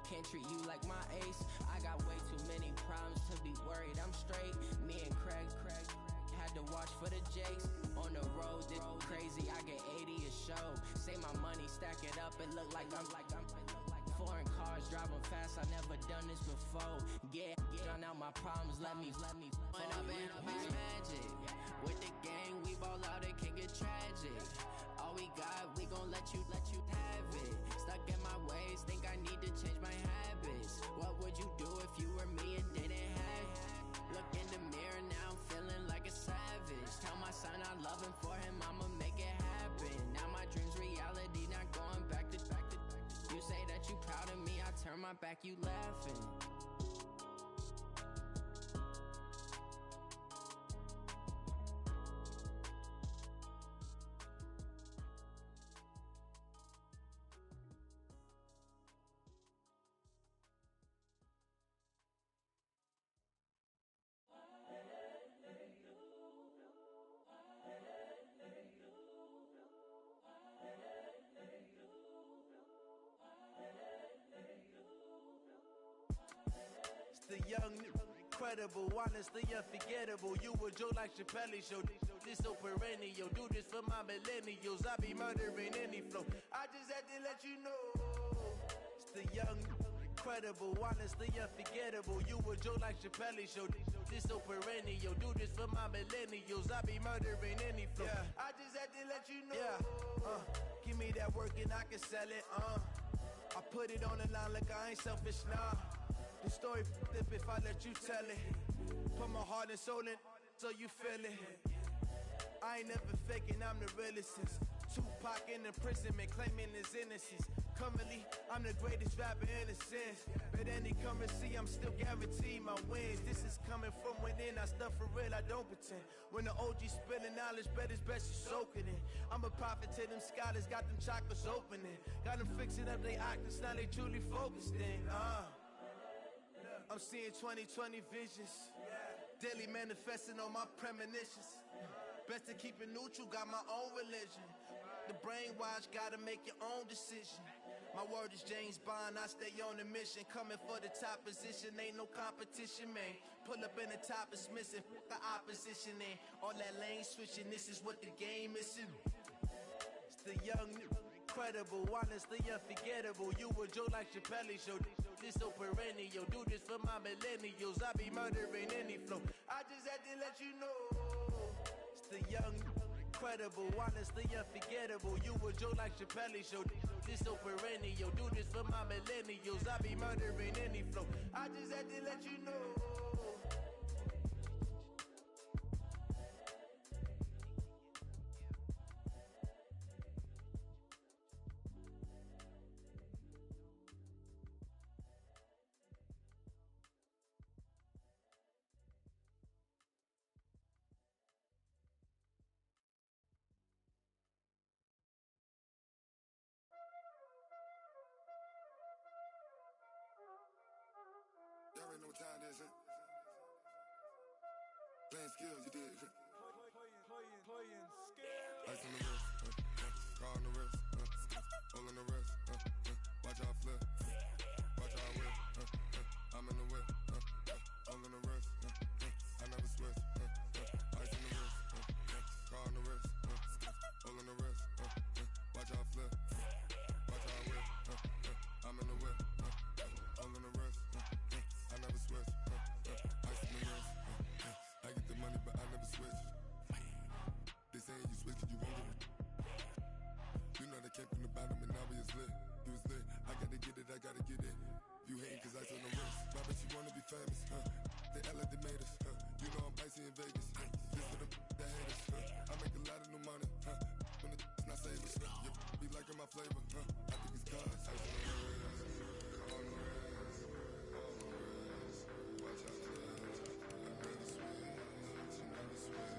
can't treat you like my ace. I got way too many problems to be worried, I'm straight. Me and Craig had to watch for the Jakes. On the road, this crazy, I get 80 a show. Say my money, stack it up, it look like I'm foreign cars, driving fast, I never done this before. Get drown out my problems, let me One up and up is magic. With the gang, we ball out, it can get tragic. All we got, we gon' let you have it. Stuck in my ways, think I need to change my habits. What would you do if you were me and didn't have it? Look in the mirror, now I'm feeling like a savage. Tell my son I love him, for him I'ma make it happen. Now my dream's reality, not going back to. You say that you proud of me, I turn my back, you laughing. The young, incredible, honestly unforgettable. You a Joe like Chappelle show. This so perennial. Do this for my millennials. I be murdering any flow. I just had to let you know. It's the young, incredible, honestly unforgettable. You a Joe like Chappelle show. This so perennial. Do this for my millennials. I be murdering any flow. Yeah. I just had to let you know. Yeah. Give me that work and I can sell it. I put it on the line like I ain't selfish, nah. The story if I let you tell it. Put my heart and soul in so you feel it. I ain't never faking, I'm the realest since Tupac in imprisonment, claiming his innocence. Currently, I'm the greatest rapper in a sense. But any currency, I'm still guaranteed my wins. This is coming from within, I stuff for real, I don't pretend. When the OG spilling knowledge, bet it's best you soak it in. I'm a prophet to them scholars, got them chakras opening. Got them fixing up they octaves, now they truly focused in. I'm seeing 2020 visions. Daily manifesting on my premonitions. Best to keep it neutral, got my own religion. The brainwash, gotta make your own decision. My word is James Bond, I stay on the mission. Coming for the top position, ain't no competition, man. Pull up in the top is missing, the opposition ain't. All that lane switching, this is what the game is. It's the young, incredible, honestly unforgettable. You a Joe like Chappelle show. This so perennial, do this for my millennials. I be murdering any flow. I just had to let you know. It's the young, incredible, honestly unforgettable. You a Joe like Chappelle show. This so perennial, do this for my millennials. I be murdering any flow. I just had to let you know. Y'all already know what time it is, playing skills, you did. Playing skills. Ice on the wrist, car on the wrist, hole in the wrist, watch out flip, watch out whip, I'm in the whip, hole in the wrist, I never switch, ice on the wrist, car on the wrist, hole in the wrist, watch out flip, watch out whip, I'm in the whip, hole in the wrist, I never switch, ice on the wrist, I get the money but I never switch. They say you switch it, you won't get it. You know they came from the bottom and now we is lit. You was lit, I gotta get it, I gotta get it. You hating cause ice on the wrist. My bitch, you wanna be famous, They act like they made us, You know I'm icy in Vegas, This for the that hate us, I make a lot of new money, When the not savers, You be liking my flavor, I think it's cause ice on the wrist, on the wrist, on the wrist. Watch out for this, I never switch, I never switch.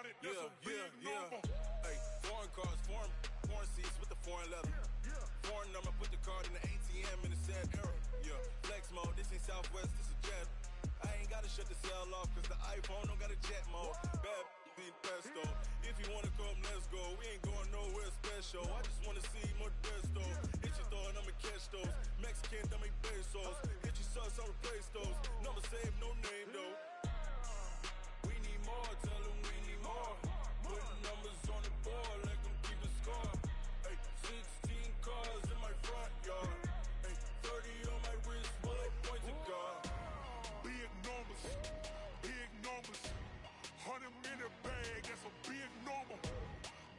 count it, that's a big number. Hey, foreign cars, foreign seats with the foreign leather. Foreign number, put the card in the ATM in the sad era. Yeah, flex mode, this ain't Southwest, this is jet. I ain't gotta shut the cell off, cause the iPhone don't got a jet mode. Bad need pesto. If you wanna come, let's go. We ain't going nowhere special. I just wanna see Modesto. Hit your throw and I'ma catch those. Mexican, I make pesos. Hit your sauce, I'll replace those. Number save, no name though. We need more, tell them we need more. Putting numbers on the board, let them keep a score. Hey, 16 cars in my front yard. Hey, 30 on my wrist, bullet point to God. Big numbers, 100-minute bag, that's a big number.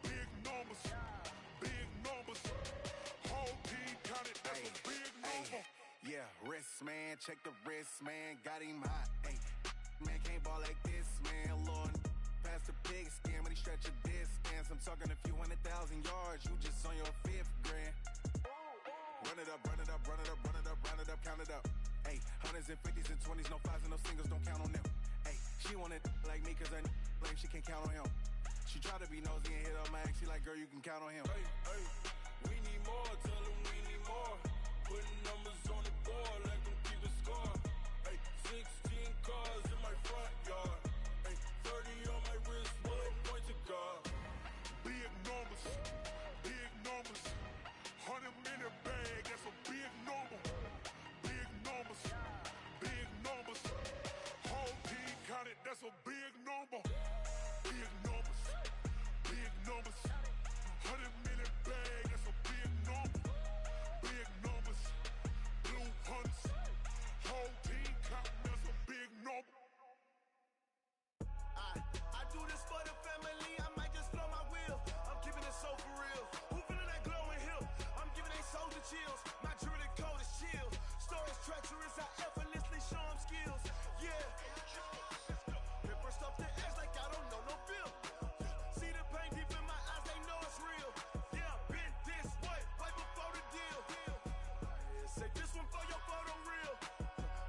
Big numbers, whole team counted, that's a big number. Yeah, wrist man, check the wrist man, got him hot. Hey, man can't ball like this, man. Lord, past the pig skin when he stretch a distance. I'm talking a few 100,000 yards, you just on your 5th grand. Run it up, count it up. Hey, hundreds and 50s and 20s, no 5s and no singles, don't count on them. Hey, she want it like me cause her lame, she can't count on him. She try to be nosy and hit up my ex, she like, girl, you can count on him. Hey, we need more, tell them we need more. Putting numbers on the board, let them keep a score. Hey, 16 cars in my front yard. Hey, 30 on my wrist, bullet point to God. Big numbers, 100-minute bag, that's a big number. Big numbers, whole team counted, that's a big number. Big numbers, 100-minute bag, that's a big number. Big numbers, blue hunts, whole team counting, that's a big number. I do this for the family, I might just blow my wheel. I'm keeping it so for real. Who feeling that glowing hill? I'm giving they soldier chills. My jewelry code is chill. Stories treacherous, I effortlessly show them skills. Yeah. Hit first off the edge like I don't know no feel. See the pain deep in my eyes, they know it's real. Yeah, been this way, right before the deal. Say this one for your photo real.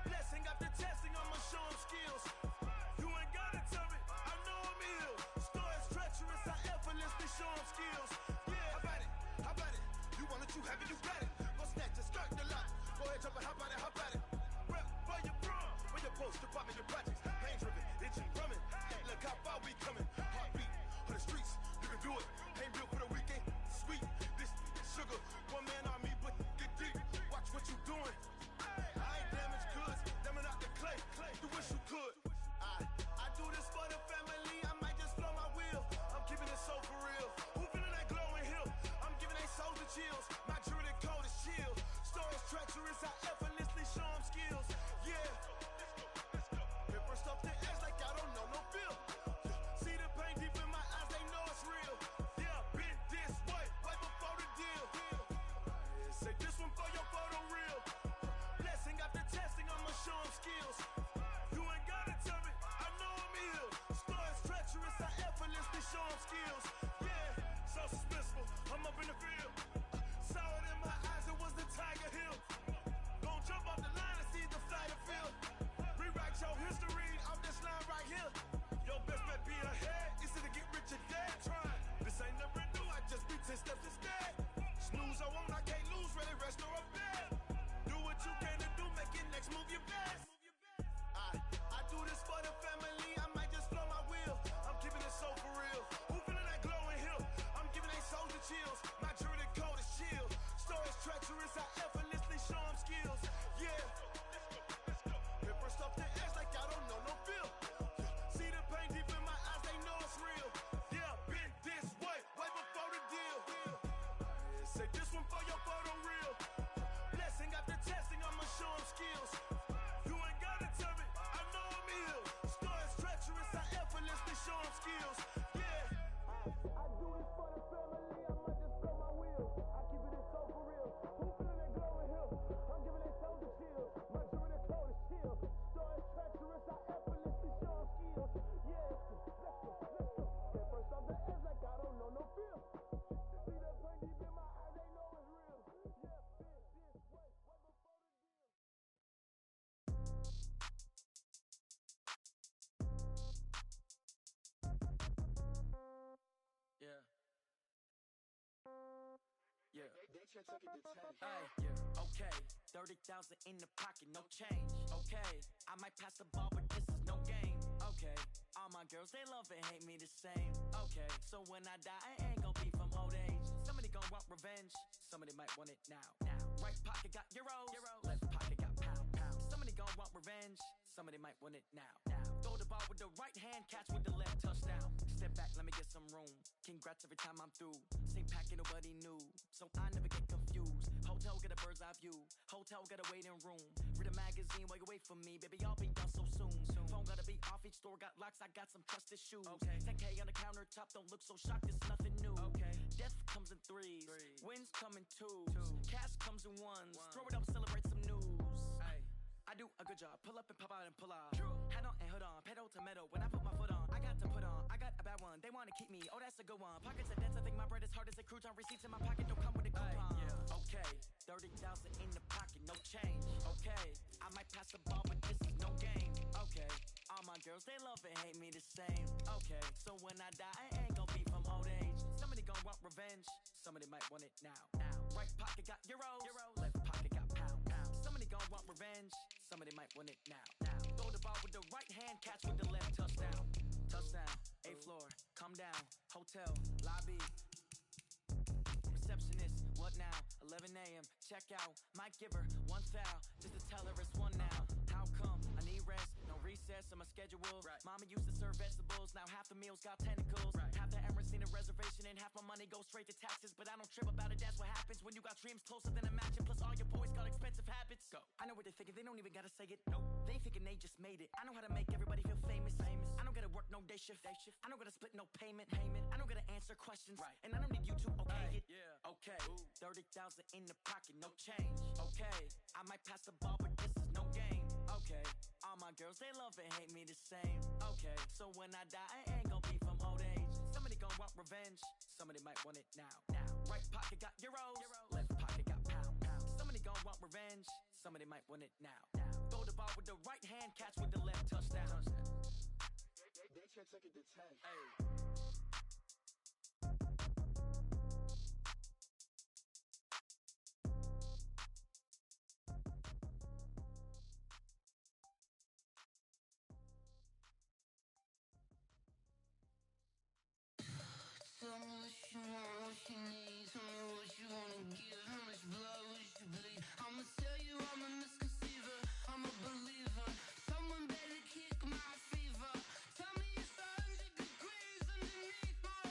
Blessing after testing, I'ma show them skills. You ain't gotta tell me, I know I'm ill. Stories treacherous, I effortlessly show them skills. Yeah, how about it? You want it, you have it, you got it. Go snatch it, skirt the lot. Go ahead, jump it, how about it? Rep where you from, where you post, department, your projects. Pain driven, itching, drumming. Look how far we coming. Heartbeat for the streets, you can do it. Ain't built for the weekend, sweet. This sugar, one man army, but get deep. Watch what you doing. I ain't damaged goods, damn it out the clay. You wish you could. I do this for the family, I might just blow my wheel. I'm keeping it so for real. Who feeling that glowing hill? I'm giving they soldier chills. My jewelry code is chill. Stories treacherous, I effortlessly show them skills. Yeah. Hit first off the edge like I don't know no feel. See the pain deep in my eyes, they know it's real. Yeah, been this way, right before the deal. Say this one for your photo real. Blessing after testing, I'ma show them skills. You ain't gotta tell me, I know I'm ill. Stories treacherous, I effortlessly show them skills. Yeah, so suspenseful, I'm up in the field. Saw it in my eyes, it was the Tiger Hill. Gon' jump off the line and see the flight of field. Rewrite your history off this line right here. Your best bet be ahead, easy to get rich or dead. Trying, this ain't never new, I just be 10 steps instead. Snooze I won't, I can't lose, really rest or up bed. Do what you can to do, make your next move your best. I do this for the family, I might just blow my wheel. I'm keeping it so for real. Who feeling that glowing hill? I'm giving they soldier chills. My jewelry code is chill. Stories treacherous, I effortlessly show them skills. Yeah. Hit first off the edge like I don't know no feel. See the pain deep in my eyes, they know it's real. Yeah, been this way, right before the deal. Say this one for your photo real. Blessing after testing, I'ma show them skills. You check took it to 10. Hey, yeah, okay. 30,000 in the pocket, no change. Okay, I might pass the ball, but this is no game. Okay, all my girls, they love and hate me the same. Okay, so when I die, I ain't gon' be from old age. Somebody gon' want revenge, somebody might want it now. Right pocket got euros, left pocket got pound. Somebody gon' want revenge, somebody might want it now. Throw the ball with the right hand, catch with the left, touchdown. Step back, let me get some room. Congrats every time I'm through. Same packet, nobody knew, so I never get confused. Hotel get a bird's eye view, hotel get a waiting room. Read a magazine while you wait for me, baby, I'll be done so soon. Phone gotta be off, each store got locks, I got some trusted shoes. 10K on the countertop, don't look so shocked, it's nothing new. Death comes in threes, wins come in twos. Cash comes in ones, throw it up, celebrate some news. I do a good job, pull up and pop out and pull out. Head on and hood on, pedal to metal. When I put my foot on, I got to put on. I got a bad one, they wanna keep me, oh that's a good one. Pockets are dense, I think my bread is hard as a crouton. Receipts in my pocket don't come with a coupon. Okay, 30,000 in the pocket, no change. Okay, I might pass the ball, but this is no game. Okay, all my girls, they love and hate me the same. Okay, so when I die, I ain't gon' be from old age. Somebody gon' want revenge, somebody might want it now. Right pocket got euros, left pocket got pound. Somebody gon' want revenge, somebody might want it now. Throw the ball with the right hand, catch with the left, touchdown. Touchdown, A floor, come down, hotel, lobby. Receptionist, what now? 11 a.m., check out. Might give her one foul, just to tell her it's one now. How come? I need rest, no recess on my schedule. Mama used to serve vegetables, now half the meals got tentacles. Half the Emirates need a reservation and half my money goes straight to taxes. But I don't trip about it, that's what happens when you got dreams closer than a match. And plus all your boys got expensive habits. Go. I know what they're thinking, they don't even gotta say it. Nope. They thinking they just made it. I know how to make everybody feel famous. I don't gotta work no day shift. I don't gotta split no payment. I don't gotta answer questions. And I don't need you to okay it. Okay, 30,000 in the pocket, no change. Okay, I might pass the ball, but this is no game. Okay, all my girls, they love and hate me the same. Okay, so when I die, I ain't gon' be from old age. Somebody gon' want revenge, somebody might want it now. Right pocket got euros, left pocket got pound. Somebody gon' want revenge, somebody might want it now. Throw the ball with the right hand, catch with the left, touchdown. They check took it to 10. Tell me what you want, what you need. Tell me what you wanna give. How much blood would you bleed? I'ma tell you I'm a misconceiver. I'm a believer. Someone better kick my fever. Tell me it's 100 degrees underneath my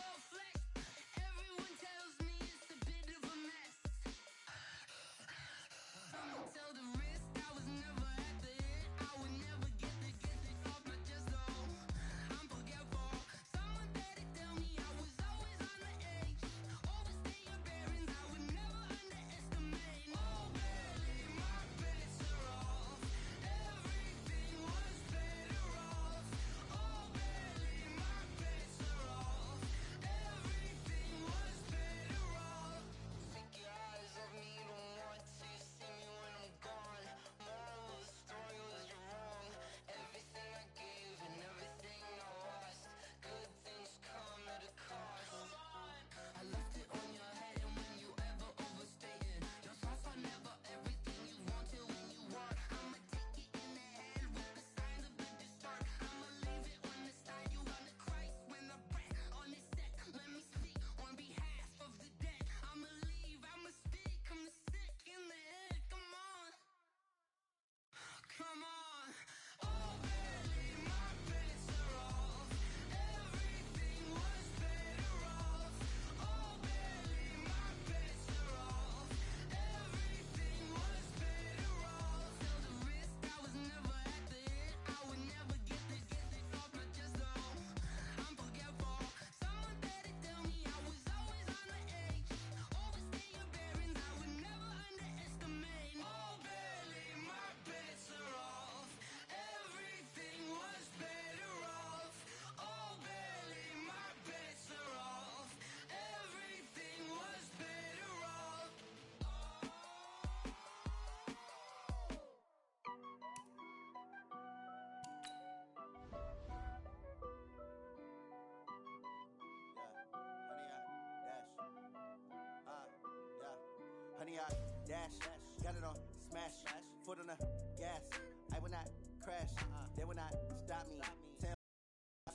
100 yard dash. Got it on smash. Foot on the gas. I will not crash. They will not stop me. 10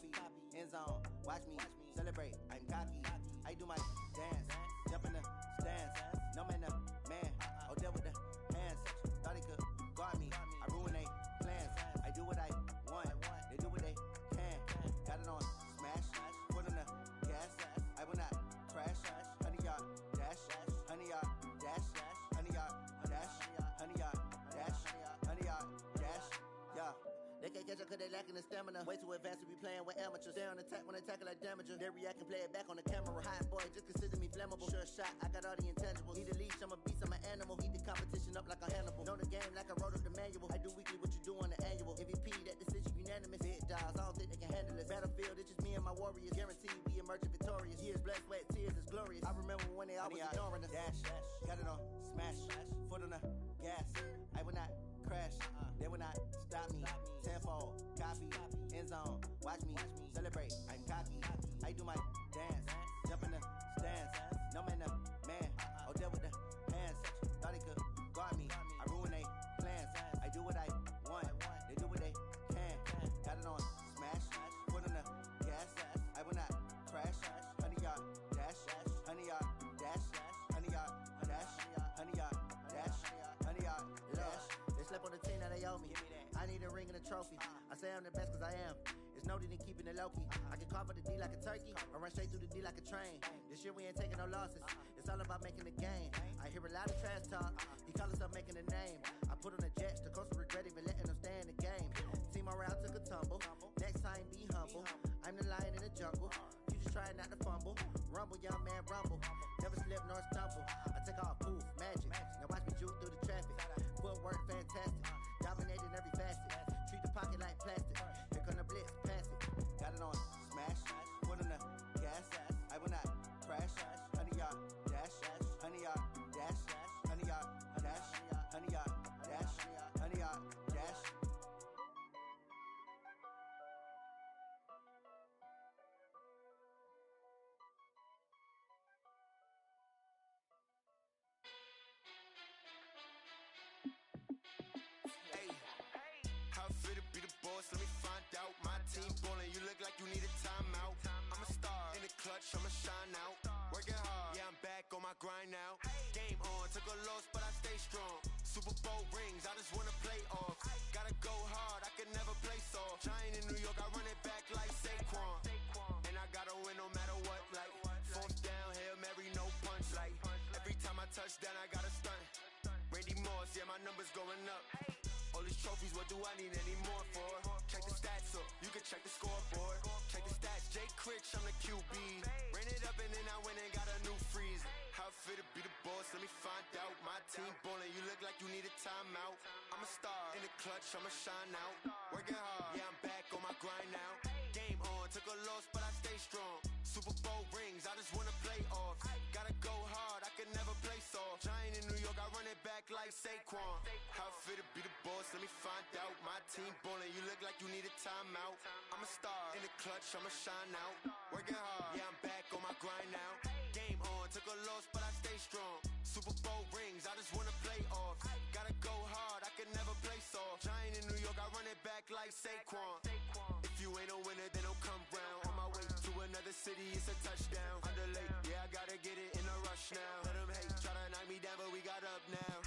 feet. End zone. Watch me celebrate. I'm cocky. I do my dance. Jump in the stands. No man, the man. Oh, deal with the hands. Thought he could guard me. I ruin they plans. I do what I want. They do what they can. Got it on smash. Foot on the gas. I will not crash. 100 yard dash. 100 yard dash. 100 yard dash. 100 yard dash. 100 yard dash. Yeah. They can't catch up cause they lacking the stamina. Way too advanced to be playing with amateurs. Stay on attack when they tackle like damager. They react and play it back on the camera. Hot boy, just consider me flammable. Sure shot, I got all the intangibles. Need a leash, I'm a beast, I'm an animal. Heat the competition up like a Hannibal. Know the game like I wrote up the manual. I do weekly what you do on the annual. MVP, that decision unanimous. Big dials, I don't think they can handle it. Battlefield, it's just me and my warriors. Guaranteed we emerging victorious. Years, blood, sweat, tears, it's glorious. I remember when they always ignoring us. Dash, got it on smash. Foot on the gas. I will not crash. They will not stop me. Tenfold, copy, end zone. Watch me celebrate. I'm cocky. I do my dance. Jump in the stands. No man, the man. Oh, deal with the hands. Thought he could guard me. I ruin they plans. I do what I want. They do what they can. Got it on smash. Foot on the gas. I will not crash. 100 yard dash. 100 yard dash. 100 yard dash. 100 yard dash. 100 yard dash. They slept on the team that they owe me. I need a ring and a trophy. I say I'm the best cause I am. It's noted in keeping it low-key. I can carve for the D like a turkey, or run straight through the D like a train. This year we ain't taking no losses. It's all about making the game. I hear a lot of trash talk. He call himself making a name. I put on the Jets. The coach regret even letting them stay in the game. Team morale took a tumble. Next time be humble. I'm the lion in the jungle. You just try not to fumble. Rumble, young man, rumble. Never slip nor stumble. I take off, poof, magic. Now watch me juke through the traffic. Footwork fantastic. Dominating every facet. Treat the pocket like plastic. Here come the blitz, pass it. Got it on smash. Foot on the gas. I will not crash. 100 yard dash. 100 yard dash. 100 yard dash. 100 yard dash. 100 yard dash. How fit to be the boss? Let me find out. My team ballin', you look like you need a timeout. I'm a star in the clutch, I'ma shine out. Working hard, yeah, I'm back on my grind now. Game on, took a loss, but I stay strong. Super Bowl rings, I just wanna play off. Gotta go hard, I can never play soft. Giant in New York, I run it back like Saquon. And I gotta win no matter what, like fourth down, Hail Mary, no punch. Like every time I touch down, I gotta stunt. Randy Moss, yeah, my numbers going up. All these trophies, what do I need any more for? Check the stats up, you can check the scoreboard. Check the stats, Jay Critch, I'm the QB. Ran it up and then I went and got a new freeze. How fit to be the boss, let me find out. My team ballin', you look like you need a timeout. I'm a star in the clutch, I'ma shine out. Working hard, yeah, I'm back on my grind now. Game on, took a loss, but I stay strong. Super Bowl rings, I just wanna play off. Gotta go hard, I can never play soft. Giant in New York, I run it back like Saquon. How fit to be the boss, let me find out. My team ballin', you look like you need a timeout. I'm a star in the clutch, I'ma shine out. Working hard, yeah, I'm back on my grind now. Game on, took a loss, but I stay strong. Super Bowl rings, I just wanna play off. Gotta go hard, I can never play soft. Giant in New York, I run it back like Saquon. If you ain't a winner, then don't come round. On my way to another city, it's a touchdown. Underlay, yeah, I gotta get it in a rush now. Let them hate, try to knock me down, but we got up now.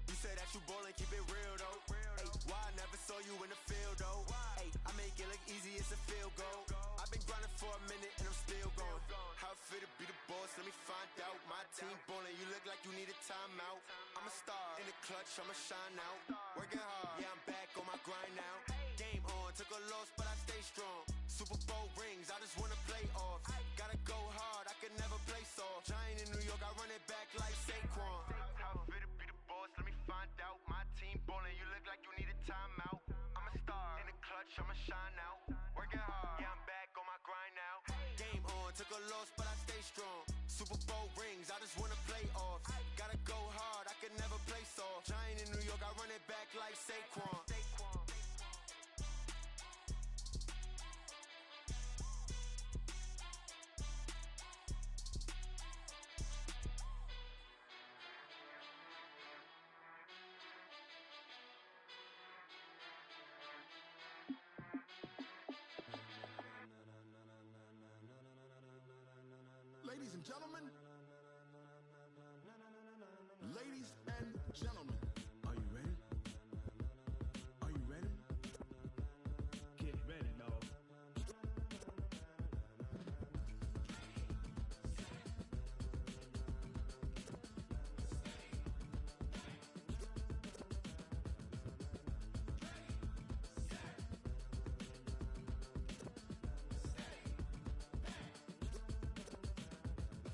You say that you ballin', keep it real though. Ay, why I never saw you in the field though? Ay, I make it look easy, it's a field goal. I've been grinding for a minute and I'm still going. How fit to be the boss, let me find out. My team ballin', you look like you need a timeout. I'm a star in the clutch, I'ma shine out. Working hard, yeah, I'm back on my grind now. Game on, took a loss, but I stay strong. Super Bowl rings, I just wanna play off. Gotta go hard, I can never play soft. Giant in New York, I run it back like Saquon. How fit to be the boss, let me find out. My team ballin', you look like you need a timeout. I'm a star in the clutch, I'ma shine out. Working hard, yeah, I'm back on my grind now. Game on, took a loss, but I stay strong. Super Bowl rings, I just wanna play off. Gotta go hard, I can never play soft. Giant in New York, I run it back like Saquon. and gentlemen, ladies and gentlemen, are you ready? Are you ready? Get ready, dog.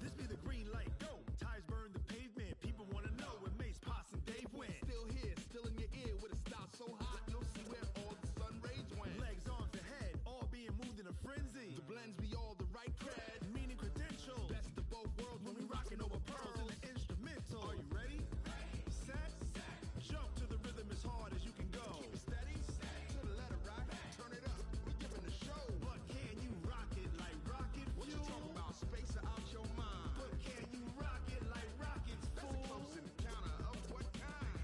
This be the green light, go. Tires burn the pavement. People want to know where Mace, Potts, and Dave went. Still here, still in your ear with a style so hot, you'll see where all the sun rays went. Legs, arms, and head, all being moved in a frenzy. The blends be all the right cred, meaning credentials. best of both worlds when we rockin' over pearls in the instrumental. Are you ready? Set, jump to the rhythm as hard as you can go. Keep it steady, to the letter right, turn it up, we giving the show. But can you rock it like rocket fuel? What you talking about, space or out your mind? But can you rock it like rockets, That's fool? a close encounter of what kind?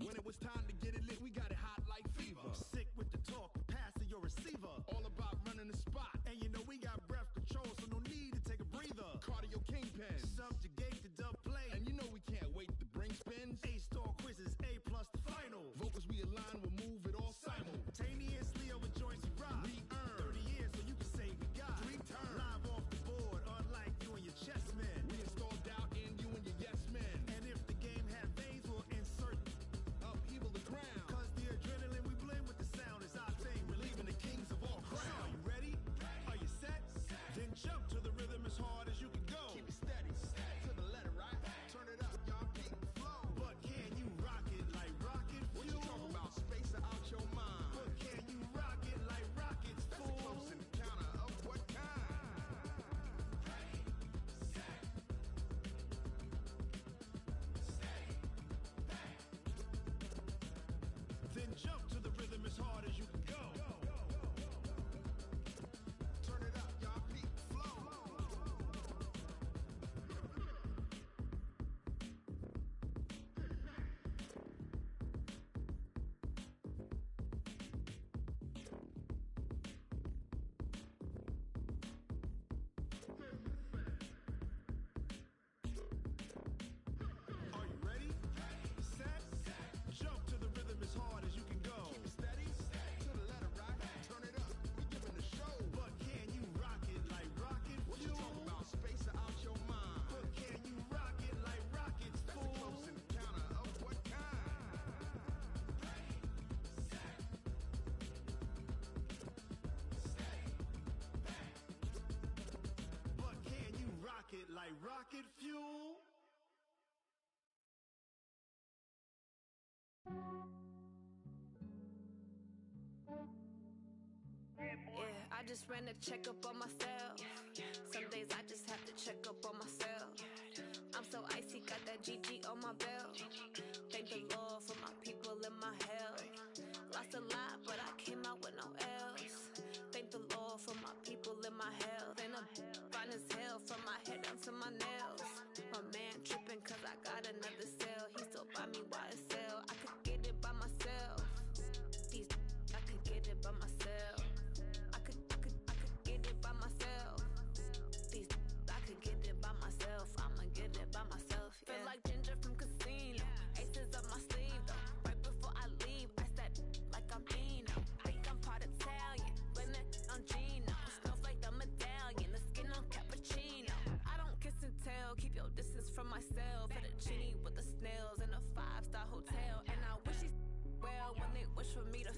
When it was time to get it lit, we got it hot like fever. Sick with the talk, passing your receiver. All about running the spot, And you know we got breath control, so no need to take a breather. cardio kingpin. Subjugate the dub play. And you know we can't wait to bring spins. A-star quizzes, A plus the final. Vocals we align, we'll move it all Simultaneously over joints we rock. We earn 30 years, so you can say we got 3 turns. live off the board, unlike you and your chess men. We install doubt in you and your yes men. And if the game had veins, we'll insert Upheaval the ground. cause the adrenaline we blend with the sound is our thing. We're leaving the kings of all Crown. crown. Are you ready? Are you set? Then jump to the rhythm as hard as you can go. Keep it steady, to the letter right. Turn it up, y'all keep flow. But can you rock it like rocket What you fuel? talking about, space or out your mind? But can you rock it like rockets, That's a fool? close encounter of what kind? Then jump to the rhythm as hard as you can go. Turn it up, y'all keep flow. Are you ready? Set, jump to the rhythm as hard as you can go. Keep it steady, to the letter right. Turn it up, we giving the show. But can you rock it like rocket What you fuel? talking about, space or out your mind? But can you rock it like rockets, That's a fool? close encounter of what kind? But can you rock it like rocket fuel? Yeah, I just ran a checkup on myself. Some days I just have to check up on myself. I'm so icy, got that GG on my belt. Thank the Lord for my people and my health. Lost a lot, but I came out with no L's. Thank the Lord for my people and my health. And I'm fine as hell from my head down to my nails. My man tripping cause I got another cell. He still buy me YSL. I could get it by myself. These I could get it by myself. I could get it by myself. These I could get it by myself. I'ma get it by myself. Yeah. Feel like Ginger from Casino. Aces up my sleeve though. Right before I leave, I said like I'm Dino. Think I'm part Italian, blend it on Gino. Smells like the medallion, the skin on cappuccino. I don't kiss and tell, keep your distance from myself. Fettuccine with the snails in a 5-star hotel. And I wish he well when they wish for me to